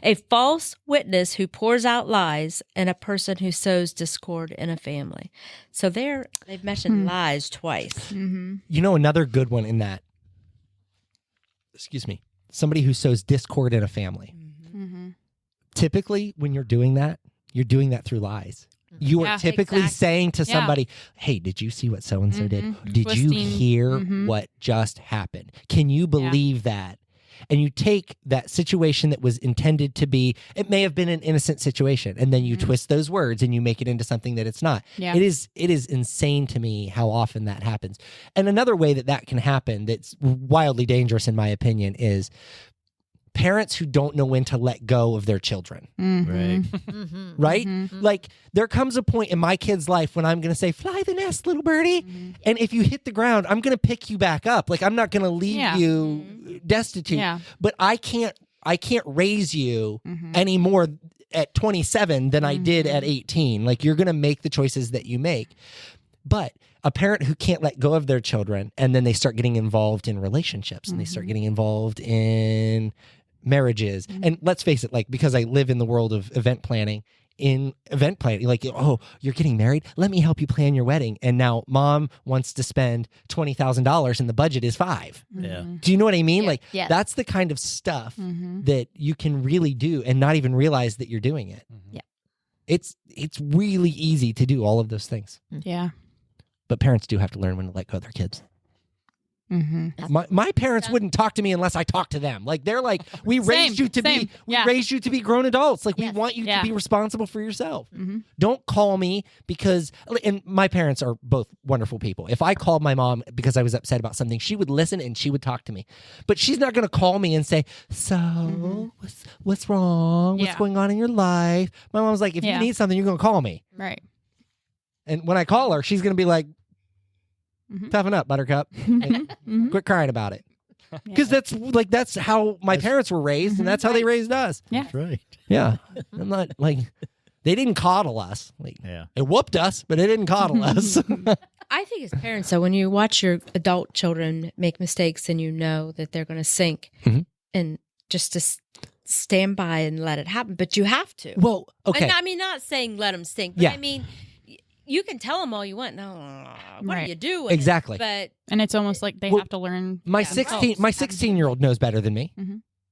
A false witness who pours out lies, and a person who sows discord in a family. So they've mentioned lies twice. You know, another good one in that, somebody who sows discord in a family. Typically, when you're doing that through lies. You are typically saying to somebody, hey, did you see what so-and-so did? Did you hear what just happened? Can you believe that? And you take that situation that was intended to be, it may have been an innocent situation, and then you twist those words and you make it into something that it's not. Yeah. It is insane to me how often that happens. And another way that can happen that's wildly dangerous in my opinion is parents who don't know when to let go of their children. Right? Like there comes a point in my kid's life when I'm going to say, fly the nest, little birdie. And if you hit the ground, I'm going to pick you back up. Like I'm not going to leave you destitute. But I can't raise you any more at 27 than I did at 18. Like you're going to make the choices that you make. But a parent who can't let go of their children and then they start getting involved in relationships and they start getting involved in marriages. And let's face it, like, because I live in the world of event planning, like, oh, you're getting married? Let me help you plan your wedding. And now mom wants to spend $20,000 and the budget is $5,000. Yeah. Do you know what I mean? Like, that's the kind of stuff that you can really do and not even realize that you're doing it. Yeah. It's really easy to do all of those things. Yeah. But parents do have to learn when to let go of their kids. My parents wouldn't talk to me unless I talked to them. Like they're like, we raised you to be grown adults. Like we want you to be responsible for yourself. Don't call me because, and my parents are both wonderful people. If I called my mom because I was upset about something, she would listen and she would talk to me. But she's not going to call me and say, so what's wrong? What's going on in your life? My mom's like, if you need something, you're going to call me. Right. And when I call her, she's going to be like, toughen up, buttercup. Quit crying about it. Because that's how my parents were raised, and that's how they raised us. Yeah. That's right. Yeah. I'm not like, they didn't coddle us. Like, it whooped us, but it didn't coddle us. I think as parents, though, when you watch your adult children make mistakes and you know that they're going to sink, and just to stand by and let it happen, but you have to. Well, okay. And I mean, not saying let them sink, but I mean, you can tell them all you want. No, what are you doing? Exactly. And it's almost like they have to learn. My 16-year-old knows better than me.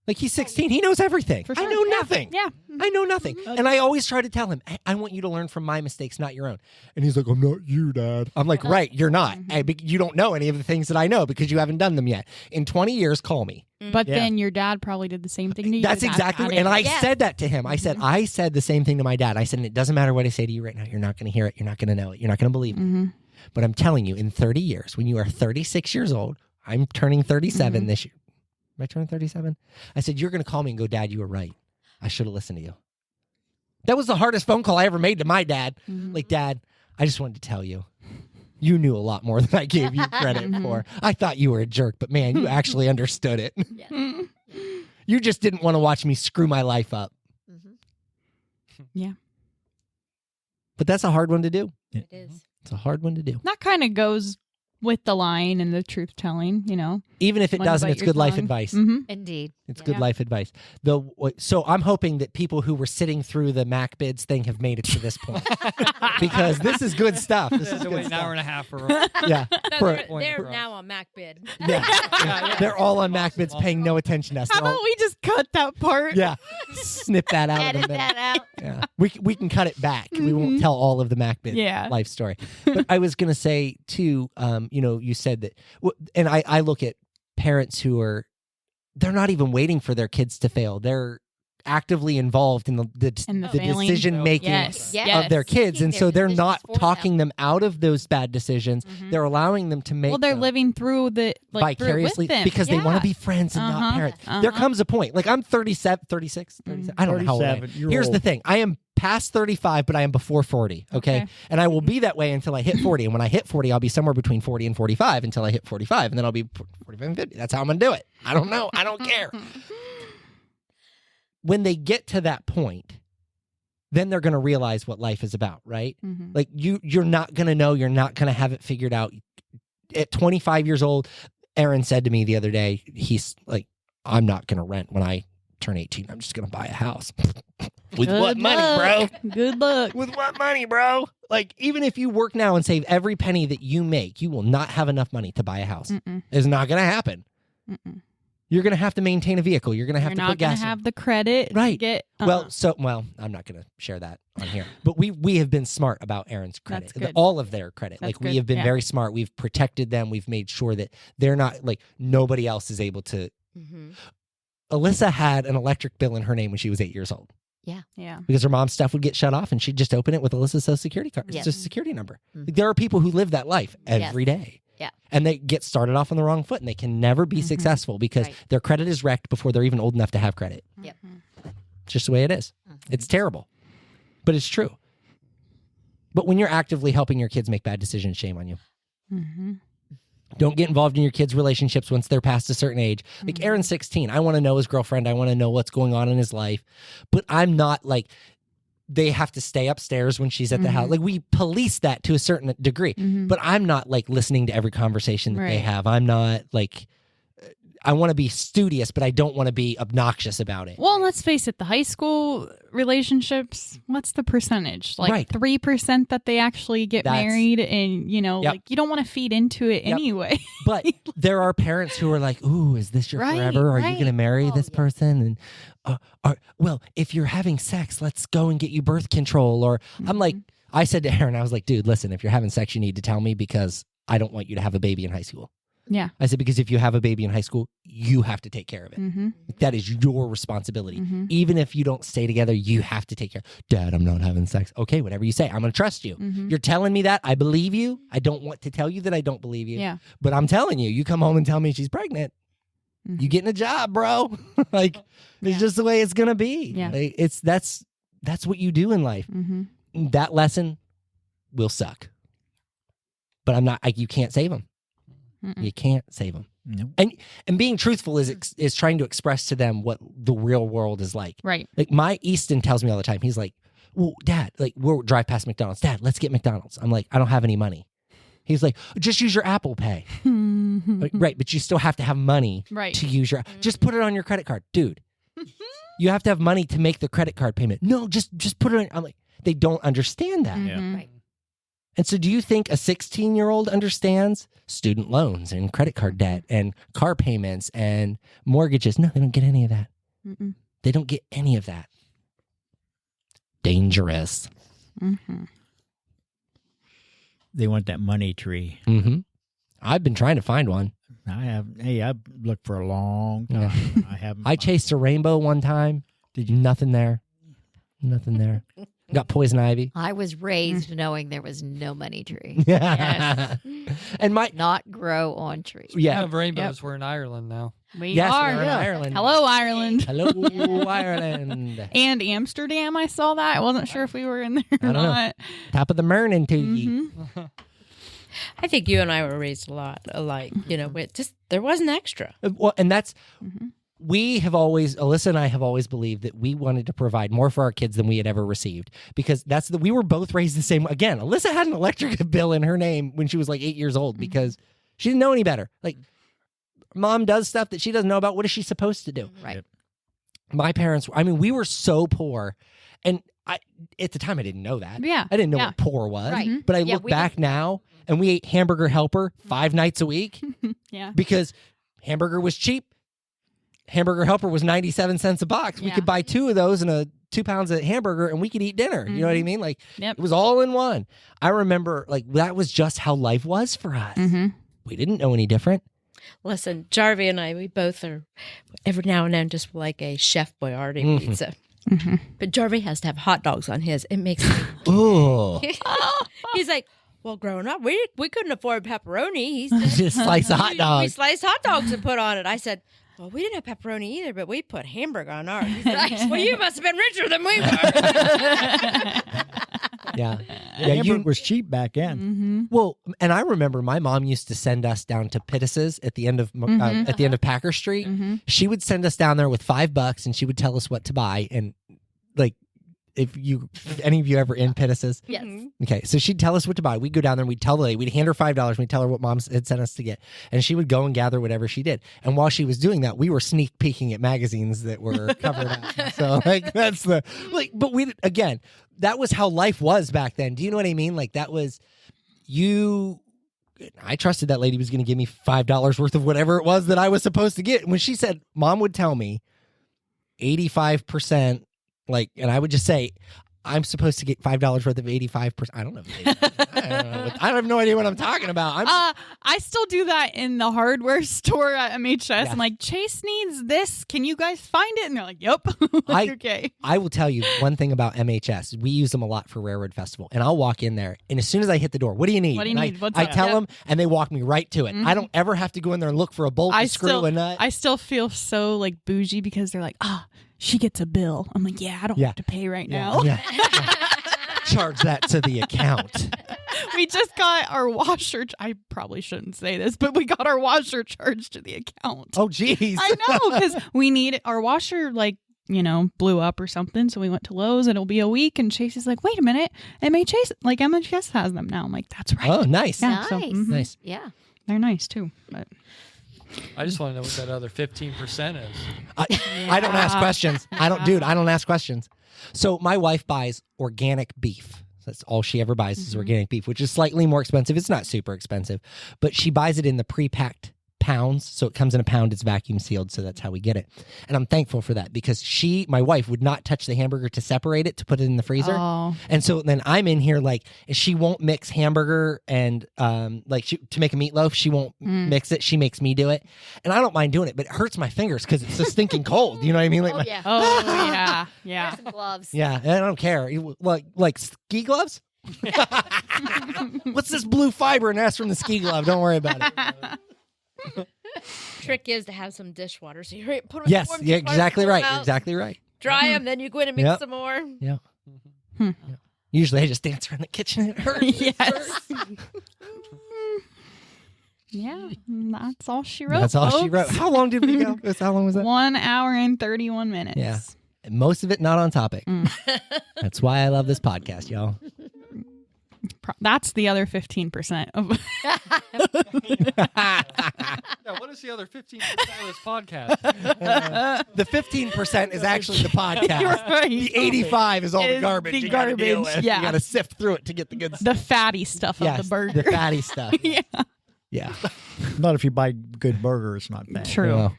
Like he's 16, he knows everything. For sure. I know nothing. Yeah. I know nothing. And I always try to tell him, I want you to learn from my mistakes, not your own. And he's like, I'm not you, Dad. I'm like, right, you're not. You don't know any of the things that I know because you haven't done them yet. In 20 years, call me. But then your dad probably did the same thing to you. That's exactly. And I said that to him. I said the same thing to my dad. I said, and it doesn't matter what I say to you right now. You're not going to hear it. You're not going to know it. You're not going to believe it. But I'm telling you, in 30 years, when you are 36 years old, I'm turning 37 this year. Am I turning 37? I said, you're going to call me and go, Dad, you were right. I should have listened to you. That was the hardest phone call I ever made to my dad. Like, Dad, I just wanted to tell you. You knew a lot more than I gave you credit for. I thought you were a jerk, but man, you actually understood it. You just didn't want to watch me screw my life up. Yeah. But that's a hard one to do. It is. It's a hard one to do. That kind of goes with the lying and the truth telling, Even if it When doesn't, bite it's your good life tongue. advice. Indeed. It's good life advice. So I'm hoping that people who were sitting through the Mac bids thing have made it to this point because this is good stuff. This is to good wait an stuff. hour and a half for Yeah. They're now on Mac bid. Yeah. They're all on Mac bids paying no attention to us. How They're all- about we just cut that part? yeah. Snip that out. Edit of the that out. Yeah. We can cut it back. We won't tell all of the Mac bid life story. But I was going to say too, you said that, and I look at parents who they're not even waiting for their kids to fail. They're actively involved in the decision making of their kids, and so they're not talking them out of those bad decisions. They're allowing them to make. Well, they're living through the vicariously through it with them. because they want to be friends and not parents. There comes a point, like I'm 37, 36, 37. I don't know how old I am. Here's the thing: I am past 35, but I am before 40. Okay, and I will be that way until I hit 40. And when I hit 40, I'll be somewhere between 40 and 45 until I hit 45, and then I'll be 45 and 50. That's how I'm gonna do it. I don't know. I don't care. When they get to that point, then they're going to realize what life is about, right? Like you're not going to know, you're not going to have it figured out. At 25 years old, Aaron said to me the other day, he's like, I'm not going to rent when I turn 18. I'm just going to buy a house. With what money, bro? Good luck. With what money, bro? Like, even if you work now and save every penny that you make, you will not have enough money to buy a house. It's not going to happen. You're going to have to maintain a vehicle. You're going to have to put gas in. You're not going to have the credit. Right. To get, Well, I'm not going to share that on here. But we have been smart about Aaron's credit. That's good. All of their credit. That's we good. have been very smart. We've protected them. We've made sure that they're not, like, nobody else is able to. Alyssa had an electric bill in her name when she was 8 years old. Yeah. Because her mom's stuff would get shut off and she'd just open it with Alyssa's social security card. It's Yes. just a security number. Like, there are people who live that life every day. Yeah. And they get started off on the wrong foot and they can never be successful because their credit is wrecked before they're even old enough to have credit. Yep. It's just the way it is. It's terrible, but it's true. But when you're actively helping your kids make bad decisions, shame on you. Don't get involved in your kids' relationships once they're past a certain age. Like Aaron's 16. I want to know his girlfriend. I want to know what's going on in his life. But I'm not like, they have to stay upstairs when she's at the house. Like, we police that to a certain degree. But I'm not like listening to every conversation that they have. I'm not like, I want to be studious, but I don't want to be obnoxious about it. Well, let's face it, the high school relationships, what's the percentage? Like 3% that they actually get married and, like you don't want to feed into it anyway. But there are parents who are like, ooh, is this your forever? Are you going to marry this person? And well, if you're having sex, let's go and get you birth control. Or I'm like, I said to Aaron, I was like, dude, listen, if you're having sex, you need to tell me because I don't want you to have a baby in high school. Yeah. I said, because if you have a baby in high school, you have to take care of it. That is your responsibility. Even if you don't stay together, you have to take care. Dad, I'm not having sex. Okay, whatever you say. I'm going to trust you. You're telling me that. I believe you. I don't want to tell you that I don't believe you. Yeah. But I'm telling you, you come home and tell me she's pregnant. You getting a job, bro. Like, it's just the way it's going to be. Yeah. Like, that's what you do in life. That lesson will suck. But I'm not, you can't save them. You can't save them. Nope. And being truthful is trying to express to them what the real world is like. Right. Like, my Easton tells me all the time. He's like, well, Dad, like, we'll drive past McDonald's. Dad, let's get McDonald's. I'm like, I don't have any money. He's like, just use your Apple Pay. Like, right, but you still have to have money to use your. Just put it on your credit card, dude. You have to have money to make the credit card payment. No, just put it on. I'm like, they don't understand that. Right. And so, do you think a 16-year-old understands student loans and credit card debt and car payments and mortgages? No, they don't get any of that. They don't get any of that. Dangerous. They want that money tree. I've been trying to find one. I have. Hey, I've looked for a long time. I haven't. I chased a rainbow one time. Did you? Nothing there. Nothing there. Got poison ivy. I was raised knowing there was no money tree. Yes. And not grow on trees. Yeah. Rainbows. We're in Ireland now. We yes, are. we're in Ireland. Hello, Ireland. Hello, Ireland. And Amsterdam, I saw that. I wasn't sure if we were in there or I don't not. know. Top of the morning to you. I think you and I were raised a lot alike. It just there wasn't extra. Well, and that's Alyssa and I have always believed that we wanted to provide more for our kids than we had ever received, because we were both raised the same. Again, Alyssa had an electric bill in her name when she was like 8 years old because she didn't know any better. Like, mom does stuff that she doesn't know about. What is she supposed to do? Right. My parents, we were so poor, and at the time I didn't know that. Yeah. I didn't know what poor was. Right. But I look back now, and we ate Hamburger Helper 5 nights a week. Yeah. Because hamburger was cheap. Hamburger Helper was 97 cents a box. We could buy 2 of those and 2 pounds of hamburger, and we could eat dinner. You know what I mean? Like, it was all in one. I remember, like, that was just how life was for us. We didn't know any different. Listen, Jarvie and I, we both are every now and then just like a Chef Boyardee pizza. But Jarvie has to have hot dogs on his. It makes me... Ooh. He's like, well, growing up, we couldn't afford pepperoni. He said, Just slice a hot dog. We sliced hot dogs and put on it. I said, well, we didn't have pepperoni either, but we put hamburger on ours. He's like, well, you must have been richer than we were. Yeah. Hamburger was cheap back then. Well, and I remember my mom used to send us down to Pittis's at the end of Packer Street. She would send us down there with $5, and she would tell us what to buy. And like, if any of you ever in Pittis's? Yes. Okay, so she'd tell us what to buy. We'd go down there, we'd tell the lady, we'd hand her $5, and we'd tell her what mom had sent us to get. And she would go and gather whatever she did. And while she was doing that, we were sneak peeking at magazines that were covered up. So, like, that's but again, that was how life was back then. Do you know what I mean? Like, that was, I trusted that lady was going to give me $5 worth of whatever it was that I was supposed to get. And when she said, mom would tell me 85%, like, and I would just say, I'm supposed to get $5 worth of 85%. I don't know. I have no idea what I'm talking about. I still do that in the hardware store at MHS. I'm like, Chase needs this. Can you guys find it? And they're like, yep. Okay. I will tell you one thing about MHS. We use them a lot for Railroad Festival. And I'll walk in there, and as soon as I hit the door, what do you need? What do you need? I tell them, and they walk me right to it. I don't ever have to go in there and look for a bolt, a screw, a nut. I still feel so like bougie because they're like, she gets a bill. I'm like, I don't have to pay right now. Yeah. Charge that to the account. We just got our washer. I probably shouldn't say this, but we got our washer charged to the account. Oh, geez. I know, because we need our washer, like, blew up or something. So we went to Lowe's, and it'll be a week. And Chase is like, wait a minute. MHS has them now. I'm like, that's right. Oh, nice. Yeah, Nice. Nice. Yeah. They're nice too. But I just want to know what that other 15% is. I don't ask questions. I don't ask questions. So my wife buys organic beef. That's all she ever buys is organic beef, which is slightly more expensive. It's not super expensive, but she buys it in the pre-packed pounds. So it comes in a pound, it's vacuum sealed. So that's how we get it. And I'm thankful for that because my wife would not touch the hamburger to separate it, to put it in the freezer. Oh. And so then I'm in here like, she won't mix hamburger and to make a meatloaf, she won't mix it. She makes me do it. And I don't mind doing it, but it hurts my fingers because it's so stinking cold. You know what I mean? Like, yeah. yeah. Wear some gloves. Yeah, I don't care. Like ski gloves? What's this blue fiber? And that's from the ski glove. Don't worry about it. Trick is to have some dishwater. So you put Yes, yeah, exactly right. Exactly right. Dry them, then you go in and mix some more. Yeah. Yeah. Usually I just dance around the kitchen. It hurts. Yes. Yeah, that's all she wrote. That's all folks. she wrote. How long did we go? How long was that? 1 hour and 31 minutes. Yeah. Most of it not on topic. That's why I love this podcast, y'all. That's the other 15% of. Yeah, what is the other 15% of this podcast? The 15% is actually the podcast. You're right. The 85 is all the garbage. The you gotta deal garbage, with. yeah. You got to sift through it to get the good stuff. The fatty stuff of the burger. The fatty stuff. Yeah. Yeah. Not if you buy good burger, it's not bad. True. Yeah.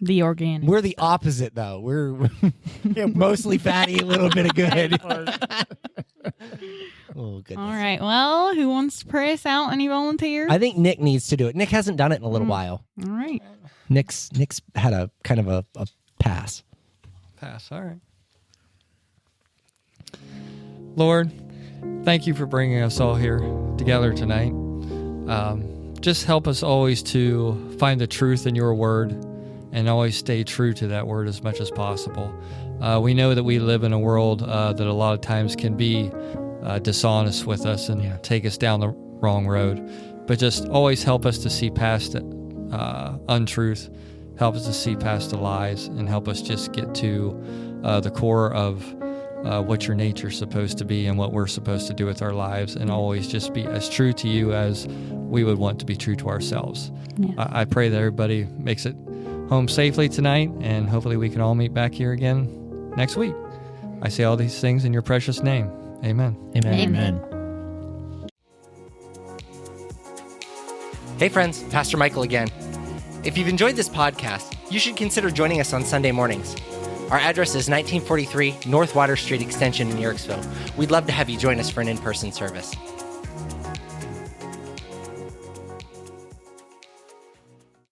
The organic. We're the opposite, though. We're mostly fatty, a little bit of good. Oh, goodness. All right. Well, who wants to pray us out? Any volunteers? I think Nick needs to do it. Nick hasn't done it in a little while. All right. Nick's had a kind of a pass. Pass. All right. Lord, thank you for bringing us all here together tonight. Just help us always to find the truth in your word and always stay true to that word as much as possible. We know that we live in a world that a lot of times can be dishonest with us and take us down the wrong road. But just always help us to see past untruth help us to see past the lies, and help us just get to the core of what your nature's supposed to be and what we're supposed to do with our lives, and always just be as true to you as we would want to be true to ourselves. Yeah. I pray that everybody makes it home safely tonight, and hopefully we can all meet back here again next week. I say all these things in your precious name. Amen. Amen. Amen. Hey friends, Pastor Michael again. If you've enjoyed this podcast, you should consider joining us on Sunday mornings. Our address is 1943 North Water Street Extension in Yorksville. We'd love to have you join us for an in-person service.